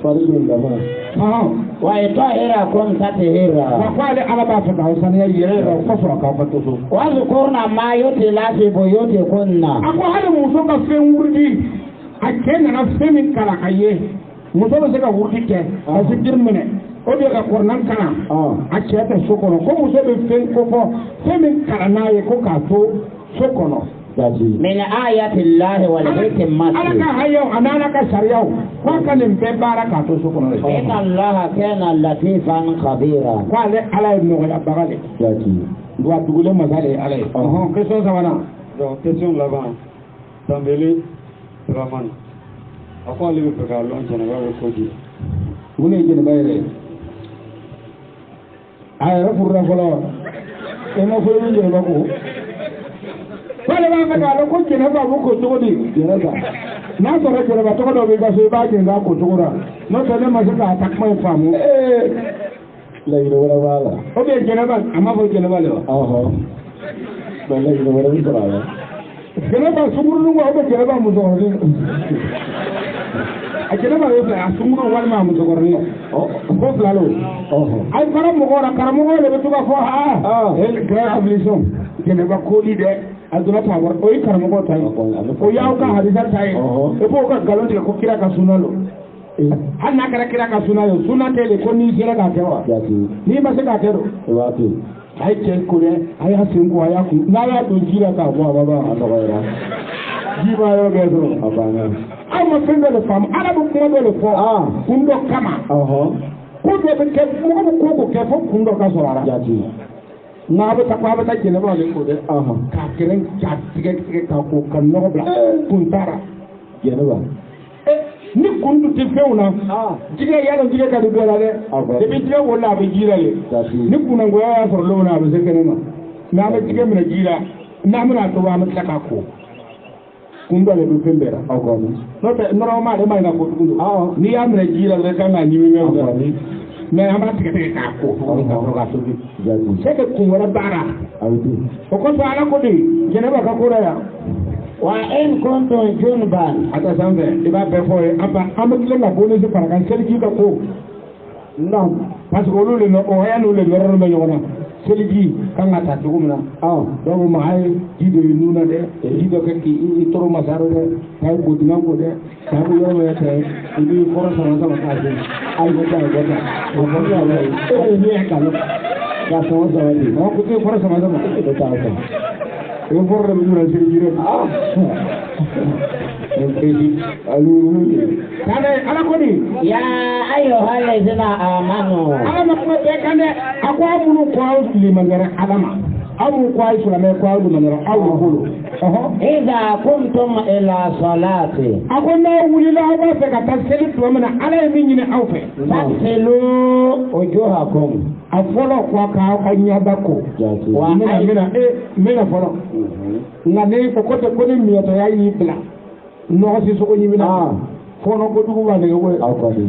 farijin da ma wa itahira kum tatahira wa qala ala ba fa hausan ya yere da kafara ka fa to wa zukurna ma yuti lati buyuti kunna ako hada muso ka fe wurdi akena na fe min kala kaye muso ba se ka wurdi ke asikir mene o de ka kornan kana a cheta sokono ko muso be fe ko ko fe min kala na ye ko ka to sokono من آيات الله والحكمة أنا كهيو أنا كسريو وكان ببارك أتوسكون إن الله كان لطيفا خبيرا قال على ابن ولا بغالي doit tugule masale ale question savana donc question là-bas tambeli raman ako ali be ka lon jana ba ko di woni jene bayre ay rafur rafolo eno fo ni jene bako wala ba ka ala ko jena ba ko to di jena ba na so ra jena ba to do be ga so ba jena ko to ra no to ne ma ka tak mai famu la ira wala wala o be jena ba amma ko jena ba le aha ba la ira wala ko ra jena ba sumuru ngo o be jena ba mu so ro a jena ba yo a sumuru wal ma mu so ro ko flalo ay karamo le be to ka fo ha el grand abolition jena ba ko li de aduna ta war o karamo ko tay o yaw ka hadisa tay e bo ka galon de ko kira ka sunalo hanna kara kira ka sunalo sunate le ko ni jira ka tewa ni ma se ka tero wato ay ken ko le ay hasin ko ya ku na ya do jira ka bo baba andora jiba yo be do abana ay ma fende le fam ala bu ko le fo kundo kama ko do be ke mo ko ke fo kundo ka so ara yati na ba ta kwa ba ta jina ba le ko de ka kiren ka tige ka ko kan no bla kuntara jena ba ni kundu ti feuna jige yalo jige ka du bela de de bi jige wala be jira le ni kunan go ya for lo na be se kenema na ba jige mina jira na mina to wa mata ka ko kundo le du fembera no te normal de mai na ko kundu ni ya mina jira le ka na nyimi me mais ama tigate ka ko ka so bi c'est que kun wala bara o ko to ala ko di jena ba ka ko ya wa in kuntum junban ata sambe iba be fo aba amakile na boni se para kan seliki ka ko non parce que lu le no o ya no le ngoro me yona seliki kan ata to gumna do ma ay jido nuna de jido ke ki toro masaro de ay ko dinga ko de ta bu yo me te ibi foro sama sama ka de ay ko ta ko ya le e ni ka no ya so so ni ko ko foro sama sama ko ta ta e foro me nuna seliki re kane ala kodi ya ayyuhal ladzina amanu alama ko be kane akwa munu ko limangara alama amu ko ay sulame ko limangara awu hulu idha kuntum ila salati akonna wuli la ba fe ka taseli to mana ala min ni awfe fasilu wujuhakum afolo ko ka anya bako wa mina folo ngane ko ko to ko ni mi to yayi bla no si so ko ni mina fono ko dugu ba ne ko akadi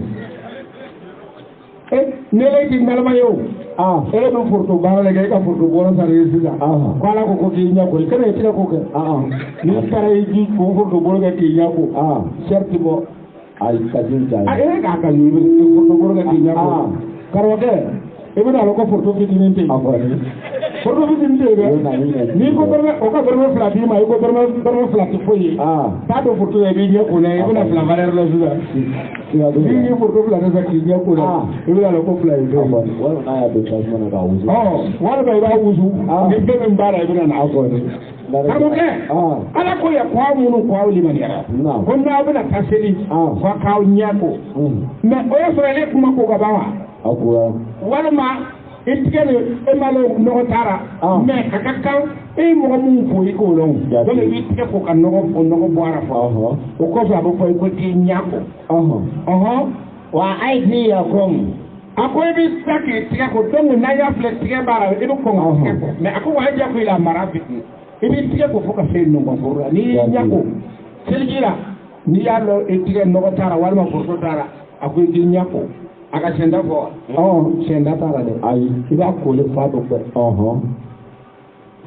ne lay di melma yow ele do furto ba la gay ka furto bo na sare sisa ko ala ko ki nya ko kene ti ko ke ni tare ji ko furto bo ga ki nya ko certi bo ay kadin ta ay ka ka ni furto bo ga ki nya ko karo ke e bi da ko furto ki ni te akadi furto ki ni te ni ko berme o ka berme flati ma ko berme flati foyi ta do furto e bi nya ko ne e bi na fla valer lo sisa ni furto flati sa ki nya ko e bi da ko fla e wala na ya be tasmana ka wuzu wala ba ba wuzu ni be ben bara e bi na akodi karo ke ala ko ya kwa munu kwa liman yara ko na bi na taseli kwa ka nya ko me o ya so ele kuma ko ga bawa akura wala ma itigene e malo no tara me kakakal e mo mu fo iko lon do le itige ko kan no bo ara fa o ko so abo fo ko ti nyako wa aidiyakum akoy bi saki tiga ko dongu na ya fle tiga bara e do ko me ako wa ja ko ila marafiki e bi tiga ko foka fe no ko ni nyako seljira ni ya lo e tiga no tara wala ma ko tara akoy ti nyako aka senda fo senda tara de ay iba ko le fa do ko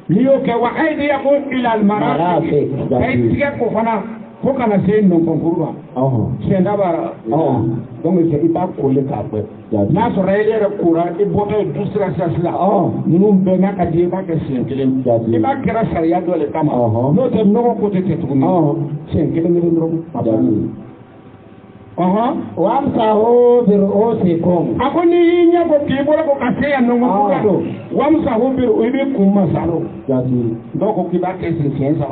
ni yo ke wa aidiya ko ila al marafiq ay tiga ko fana ko kana se no ko kurba senda bara donc c'est iba ko le ka pe na so rayle re kura e boto dusra sasla num be na ka di ba ke sen kelen iba kera sharia do le kama no te no ko te tuguni sen kelen ni ro wamsahu bi ru'usikum akoni nya ko ki bolo ko kase ya no ko do wamsahu bi ru'usikum masalo jadi do ko ki ba ke sen sa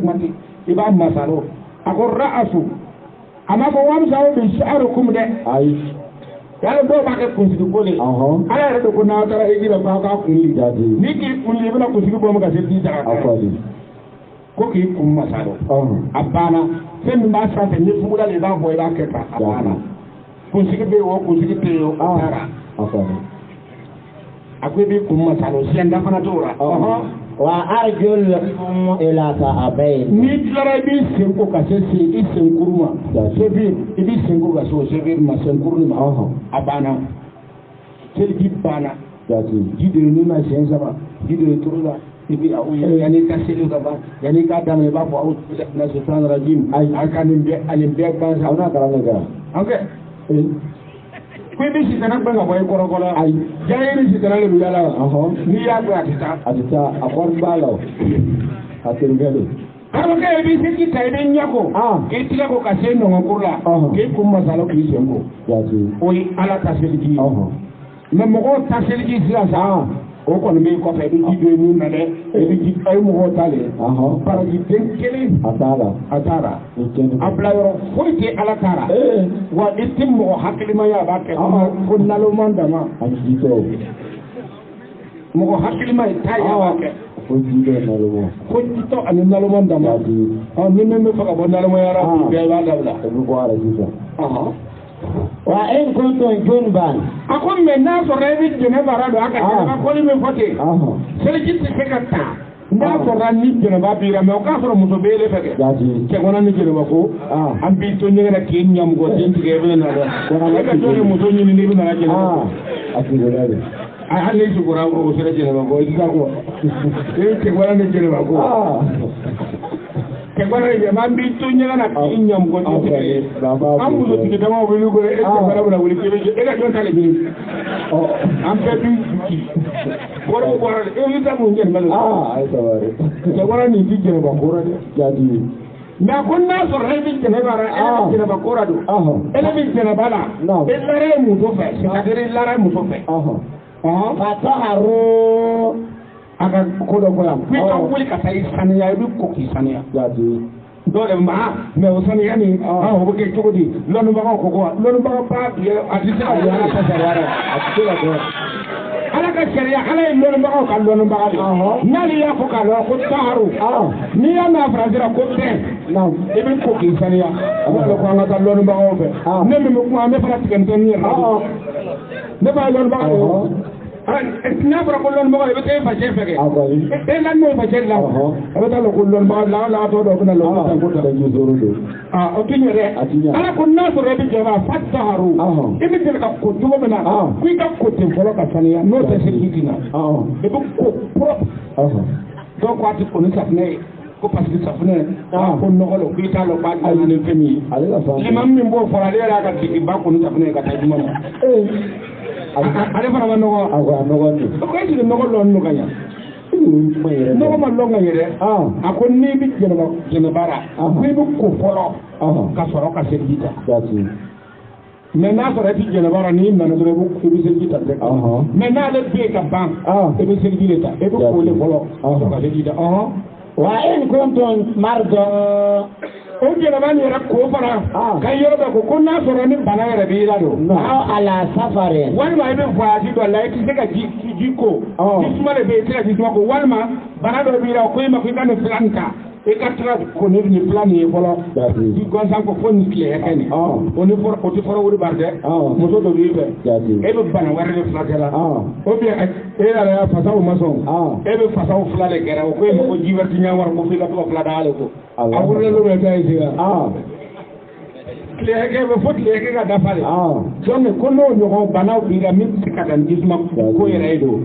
mati iba masalo akor ra'asu ama ko wamsahu bi sha'rukum de ay yalla do ba ke kunsi ko le ala re do ko na tara e gira ba ka kunli jadi ni ki kunli bana kunsi ko mo ka se ti tara akadi ko ki kum masalo abana sen ba sa te ni fumula le ba boy ba ke ta abana kunsi be wo kunsi te yo tara akadi akwai bi kun masalo siyan da fana tora wa arjulukum ila ka'abayn ni tilara bi senko ka se i senkuruma se bi ibi senko ka so se bi ma senkuruma abana selgi bana jide ni ma sen sama jide turula ibi au yani ka selu ka ba yani ka dama ba ko au na sultan rajim ay akanin be alim be kan sa ona karanga ga okay ko bi si tanak banga boy koro koro ay jaye ni si tanale bu yala ni ya ko atita akor balo atengelo kama ka bi si ki tay den nyako ke tila ko ka sen no ngurla ke kum masalo ki sengo yati oy ala taselgi mais mo taselgi sila sa o ko ni ko fe di jibe ni na de e di ay mo tale para di den kele atara abla yoro foite ala tara wa itim mo haklima ya ba ke ko nalo mandama ani to mo haklima tay ya ba ke ko jibe nalo mo ko to ani nalo mandama ni me fa ko nalo mo ya rabbi be ba dabla ko ara jisa wa in kuntum junban akon me na so rebi jene barado aka ka ko ni me fote sele jitti sekata nda ko ranni jene ba bira me ka so muso bele fege ke gona ni jene bako am bi to nyega ke nyam go den tige be na da ka to ni muso ni ni bi na jene asirere ay halle su gora o sele jene bako ida ko ke gona ni jene bako ke gona ni man bi to nyega na ke nyam go den tige am muso tige dama o bi go e ko bara bula wuli ke e ga don tale bi am pe bi gora gora e yi ta mu ngen mal ay taware ke gona ni tige ba gora de jadi na kunna so rebi jene bara e jene ba gora do ele bi jene bala e lare mu to fe se kadere lare mu to fe fa taharu aga ko do goyam fi to wuli ka tay saniya bi ko ki saniya jadi dole ma me o saniya ni o ke jogodi lonu ba ko ko lonu ba ba ya adisa ya ta sariya atila do ala ka sariya ala lonu ba ko lonu ba nali ya ko ka lo ko taharu ni ya na frazira ko te na e bi ko ki saniya wala ko ngata lonu ba ko fe ne me ko ame fara tiken ton ni ne ba lonu ba ko na fara ko lon ba be tay fa je fege e lan mo fa je la ba ta lo ko lon ba la to do ko na lo ta ko ta ju zoro do o tinyo re ala ko na so re bi je ba fataharu e bi te ka ko tu mo na ku ka ko te folo ka saniya no te se hidina e bu ko pro do ko ati ko ni sapne ko parce que sapne ko no ko lo ku ta lo ba ala ne femi limam min bo fora le ra ka ti ba ko ni sapne ka ta juma ale fana ma nɔgɔ nɔgɔ ni ko e sigi nɔgɔ lɔn nu ka ɲa nɔgɔ ma lɔn ka yɛrɛ a ko n'i bi jɛnɛbara ko i bi ko fɔlɔ ka sɔrɔ ka seliji ta mais n'a sɔrɔ i ti jɛnɛbara n'i nana dɔrɔn i bi seliji ta direct mais n'ale bɛ ka ban i bi seliji de ta i bi ko le fɔlɔ ka seliji ta wa in kuntum marda o jɛnɛba ni yɛrɛ ko fara ka yɔrɔ bɛ ko n'a sɔrɔ ni bana yɛrɛ b'i la don aw ala safari walima i bɛ voyage dɔ la i tɛ se ka ji ko ji suma de bɛ yen i tɛ se ka ji suma ko walima bana dɔ b'i la ko i ma ko i ka nin filan ta i ka tila ko ni filan nin ye fɔlɔ ji gansan ko fo nin tile hakɛ nin o tɛ fɔlɔ wuli bari dɛ muso dɔ b'i fɛ e bɛ bana wɛrɛ de furakɛ la o bien e yɛrɛ y'a fasaw ma sɔn e bɛ fasaw fila de gɛrɛ o ko e ma ko ji wɛrɛ ti ɲɛ wari ko f'i ka to ka fila da ale ko a wololen bɛ taa yen sisan tile hakɛ bɛ fo tile hakɛ ka dafa de donc ko n'o ɲɔgɔn banaw b'i la min tɛ se ka dan ji suma ko yɛrɛ ye don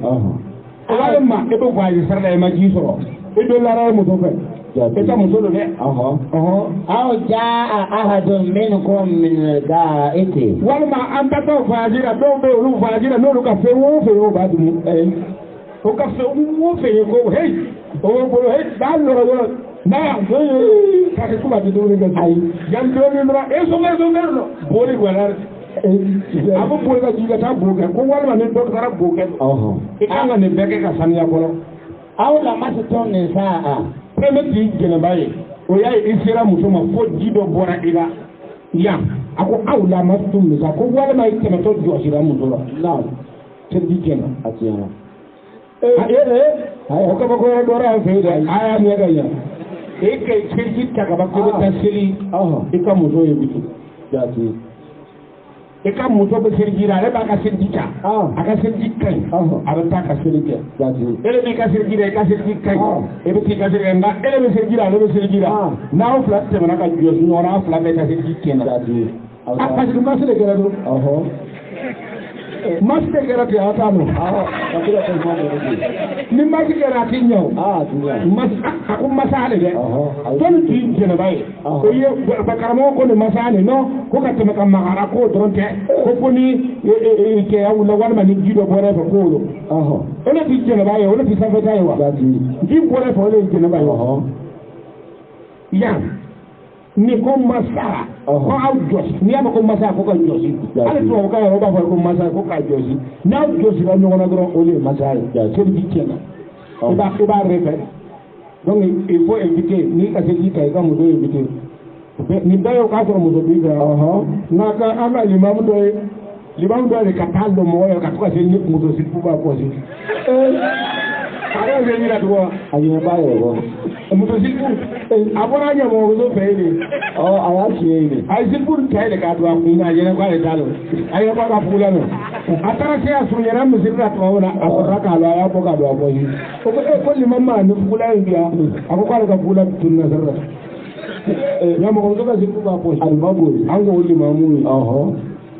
walima e bɛ voyage sara la i ma ji sɔrɔ i dɔ lara ye muso fɛ e ta muso don dɛ aw jaa ahadun minkum min al-ga'iti walima an ta taa voyage la dɔw bɛ olu voyage la n'olu ka fɛn o fɛn o b'a dun o ka fɛn o fɛn ye ko hey o bɛ bolo hey b'a lɔrɔ yɔrɔ n'a k'a kɛ kuma ti dumuni kɛ ayi yan dɔɔnin dɔrɔn e sɔngɛ dɔ boli wɛrɛ a bɛ boli ka ji ka taa bo kɛ ko walima ni dɔ taara bo kɛ i kan ka nin bɛɛ kɛ ka saniya fɔlɔ aw lamastum nisaa premier ti jɛnɛba ye o y'a ye i sera muso ma fo ji dɔ bɔra i la yan a ko aw lamastum nisaa ko walima i tɛmɛtɔ jɔsira muso la naam seliji jɛna a tiɲɛna o kabako yɛrɛ dɔra yan fɛ yen dɛ a y'a ɲɛ ka ɲa e ka seliji ta ka ban ko bɛ taa seli i ka muso ye bitu jati e ka muso be sergira ale ba ka sergita aka sergita abata ka sergita ele be ka sergira e ka sergita e be ka sergira nga ele be sergira ale be sergira na o flat te mana ka jo nyora flat be ka sergita na apa sih mas le kera do mas te kera ti ata no ni mas kera ti nyaw mas aku masale de ton ti jena bay ko ye bakaramo ko ni masale no ko ka te maka magara ko dronte ko poni ke ya wala wala mani jido bore ko ko ona ti jena bay ona ti safa tay wa ji bore ko le jena bay ya ni ko masara ko aw jos ni ama ko masara ko ka josi ale to ko ka ba ko masara ko ka josi na josi la nyona gro ole masara so di kena ba refe donc il faut éviter ni ka se dika ka mo do éviter ni dayo ka so mo do biga na ka ama limam do le ka taldo mo yo ka ko se ni mo do si puba ko si ara ni la do ayi ba yo mutosiku abona nya mo zo feele aya kiele ay sipur kayle ka do amina yena ko ale dalo ay ko ka fula no atara se asunyera musirra to wona akora ka lo ya ko ka do ko yi ko li mamma no fula ngia ako ka fula tunna zarra ya mo ko ka sipu ba ko al maburi ango woli mamuni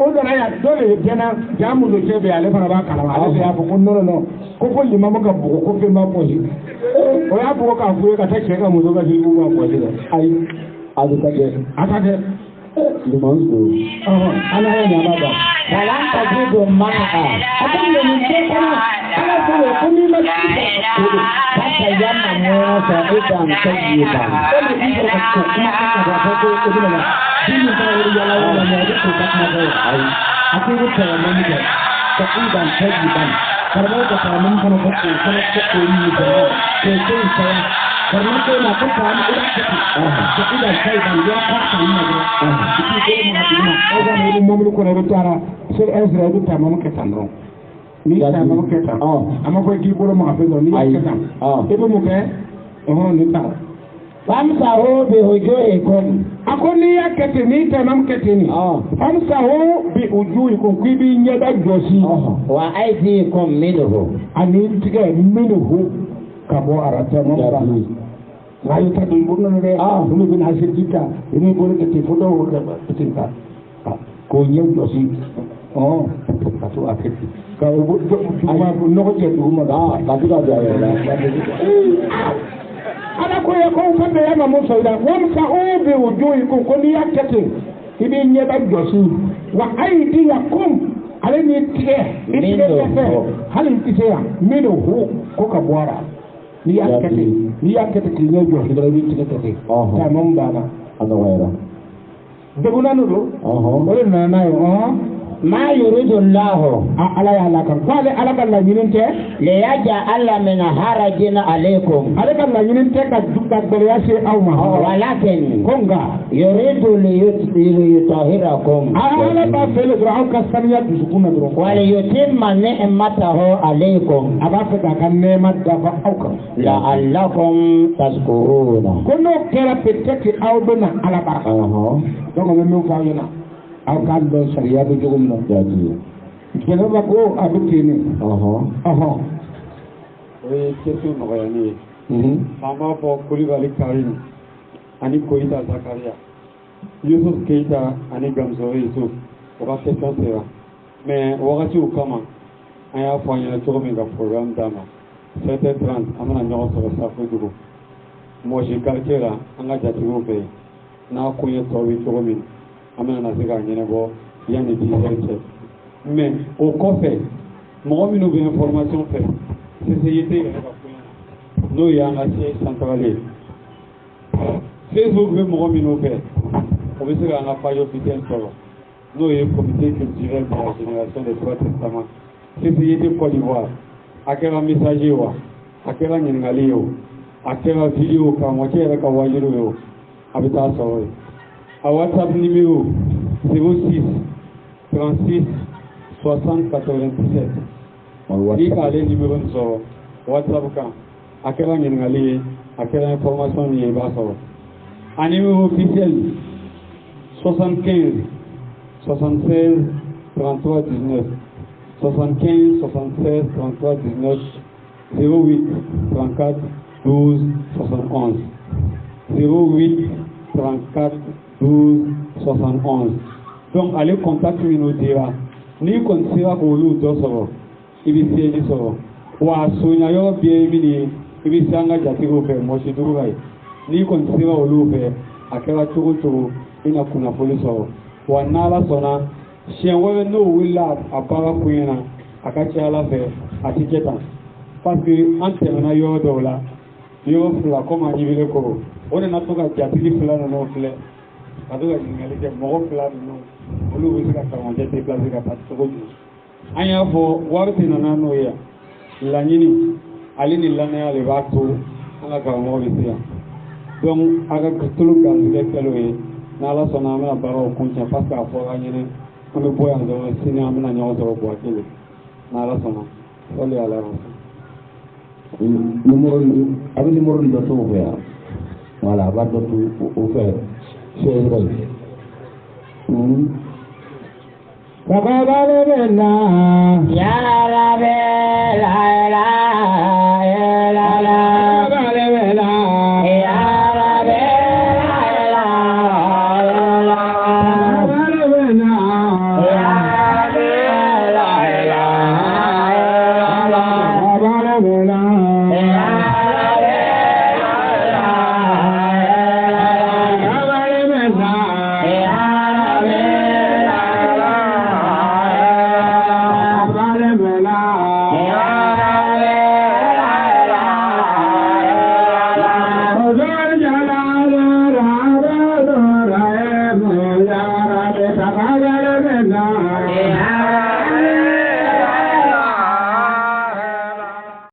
o dara ya dole jena jamu do chebe ale fara ba kala ale ya ko no ko li mamma ka ko fe ma ko yi o ya bugo ka fuye ka take ka muzo ka jibu ba ko jira ai atake limanzo ana ya baba walan tajidu ma'a akan menunjukkan ala suwe kuni masjid kata yamma muasa idan sayyidan kalau itu aku kuma ada foto itu lah ini kalau dia lawan ada itu tak ada ai aku itu memang sayyidan sayyidan karena kami kan foto ini itu saya karena itu nak kami udah sayyidan sayyidan dia kan Ega ni momu ko re tara sur Ezra du ta momu ketan ron ni ta momu ketan ama ko ki bolo mo afi ron ni ketan e bo mo ke ni ta famsa ho bi hujuikum akoni ya kete ni ta nam kete ni famsa ho bi hujuikum ki bi nyada josi wa aidikum minhu ani tige minhu kabo arata mo ra layu ta dum burno ne dum bin hasir jita ini boleh ke foto ke tinta ko nyew josi katu akhir ka cuma no ko je dum da tadi da ya ala ko ya ko fa be ma mo so da wa sa o be wujuhi ko ni yakete ibi nyeba josi wa aidiyakum ale ni tige halin tige mino ko ka bwara ni yakete ki nyo jo hidra bi tikete ta mom bana ana wayra deguna nudo wala na nayo ma yuridu Allah ala ya la kan qala ala kan la nyininte le yaja alla min harajin alaykum ala kan la nyininte ka dukka bariya se awma walakin konga yuridu li yutahhirakum ala ba fele dra ka saniya dusukuna dro wala yutimma ni'matahu alaykum aba fe ka kan nemat da fa awka la allakum tashkuruna kono kera petete awbena ala baraka donc me fa yana akan do sharia do jogum no jadi kena ba ko abutini we ketu no ya ni sama po Kulibali Karim ani Koita Zakaria Yusuf Keita ani Gamzo Yusuf wa question sera mais wakati ukama aya fanya chomi ga program dama 7:30 amana nyo so sa fudugo mo je kalkera anga jatigo pe na ko ye to wi chomi amena na sega nyene bo yani di serche mais au kofé mo mi no be information fait société no ya nga ci centrale Facebook be mo mi no be o be sega nga page officielle solo no ye comité culturel de la génération des trois testaments société Côte d'Ivoire akela message wa akela nyengali yo akela video ka mo chere ka wajiro yo abita sawo à WhatsApp numéro 06 36 60 97. Il a les numéros de WhatsApp quand à quelle information il y a un numéro officiel 75 76 33 19. 75 76 33 19. 08 34 12 71. 08 34 12 71. Donc, allez contacter nous dira. Ni kon sira ko lu do soro. Ibi seji soro. Wa sunya yo bien mini ibi sanga jati ko fe mo shi duru gai. Ni kon sira o lu fe akela tugu ina kuna foli soro. Wa nala sona shen wo no willa apara kuyena akachi ala fe atiketa. Parce que antena yo do la yo fla koma nyibile ko. Ona natuka jati fla no fle. Aduga ngali ke mo fla no. Olu bɛ se ka karamɔgɔ déplacer ka taa cogo di an y'a fɔ wari tɛ nana n'o ye laɲini ale ni lanaya de b'a to an ka karamɔgɔ bɛ se yan donc a ka tolo garizigɛ kɛl'o ye n'Ala sɔnna an bɛna baaraw kuncɛ parce que a fɔra an ɲɛna an bɛ bɔ yan dɔrɔn sini an bɛna ɲɔgɔn sɔrɔ buwa kelen n'Ala sɔnna sɔli ala a bɛ numéro dɔ to o fɛ yan voilà a b'a dɔ to o fɛ sɛbɛn Baba Baba na ya Rabbi la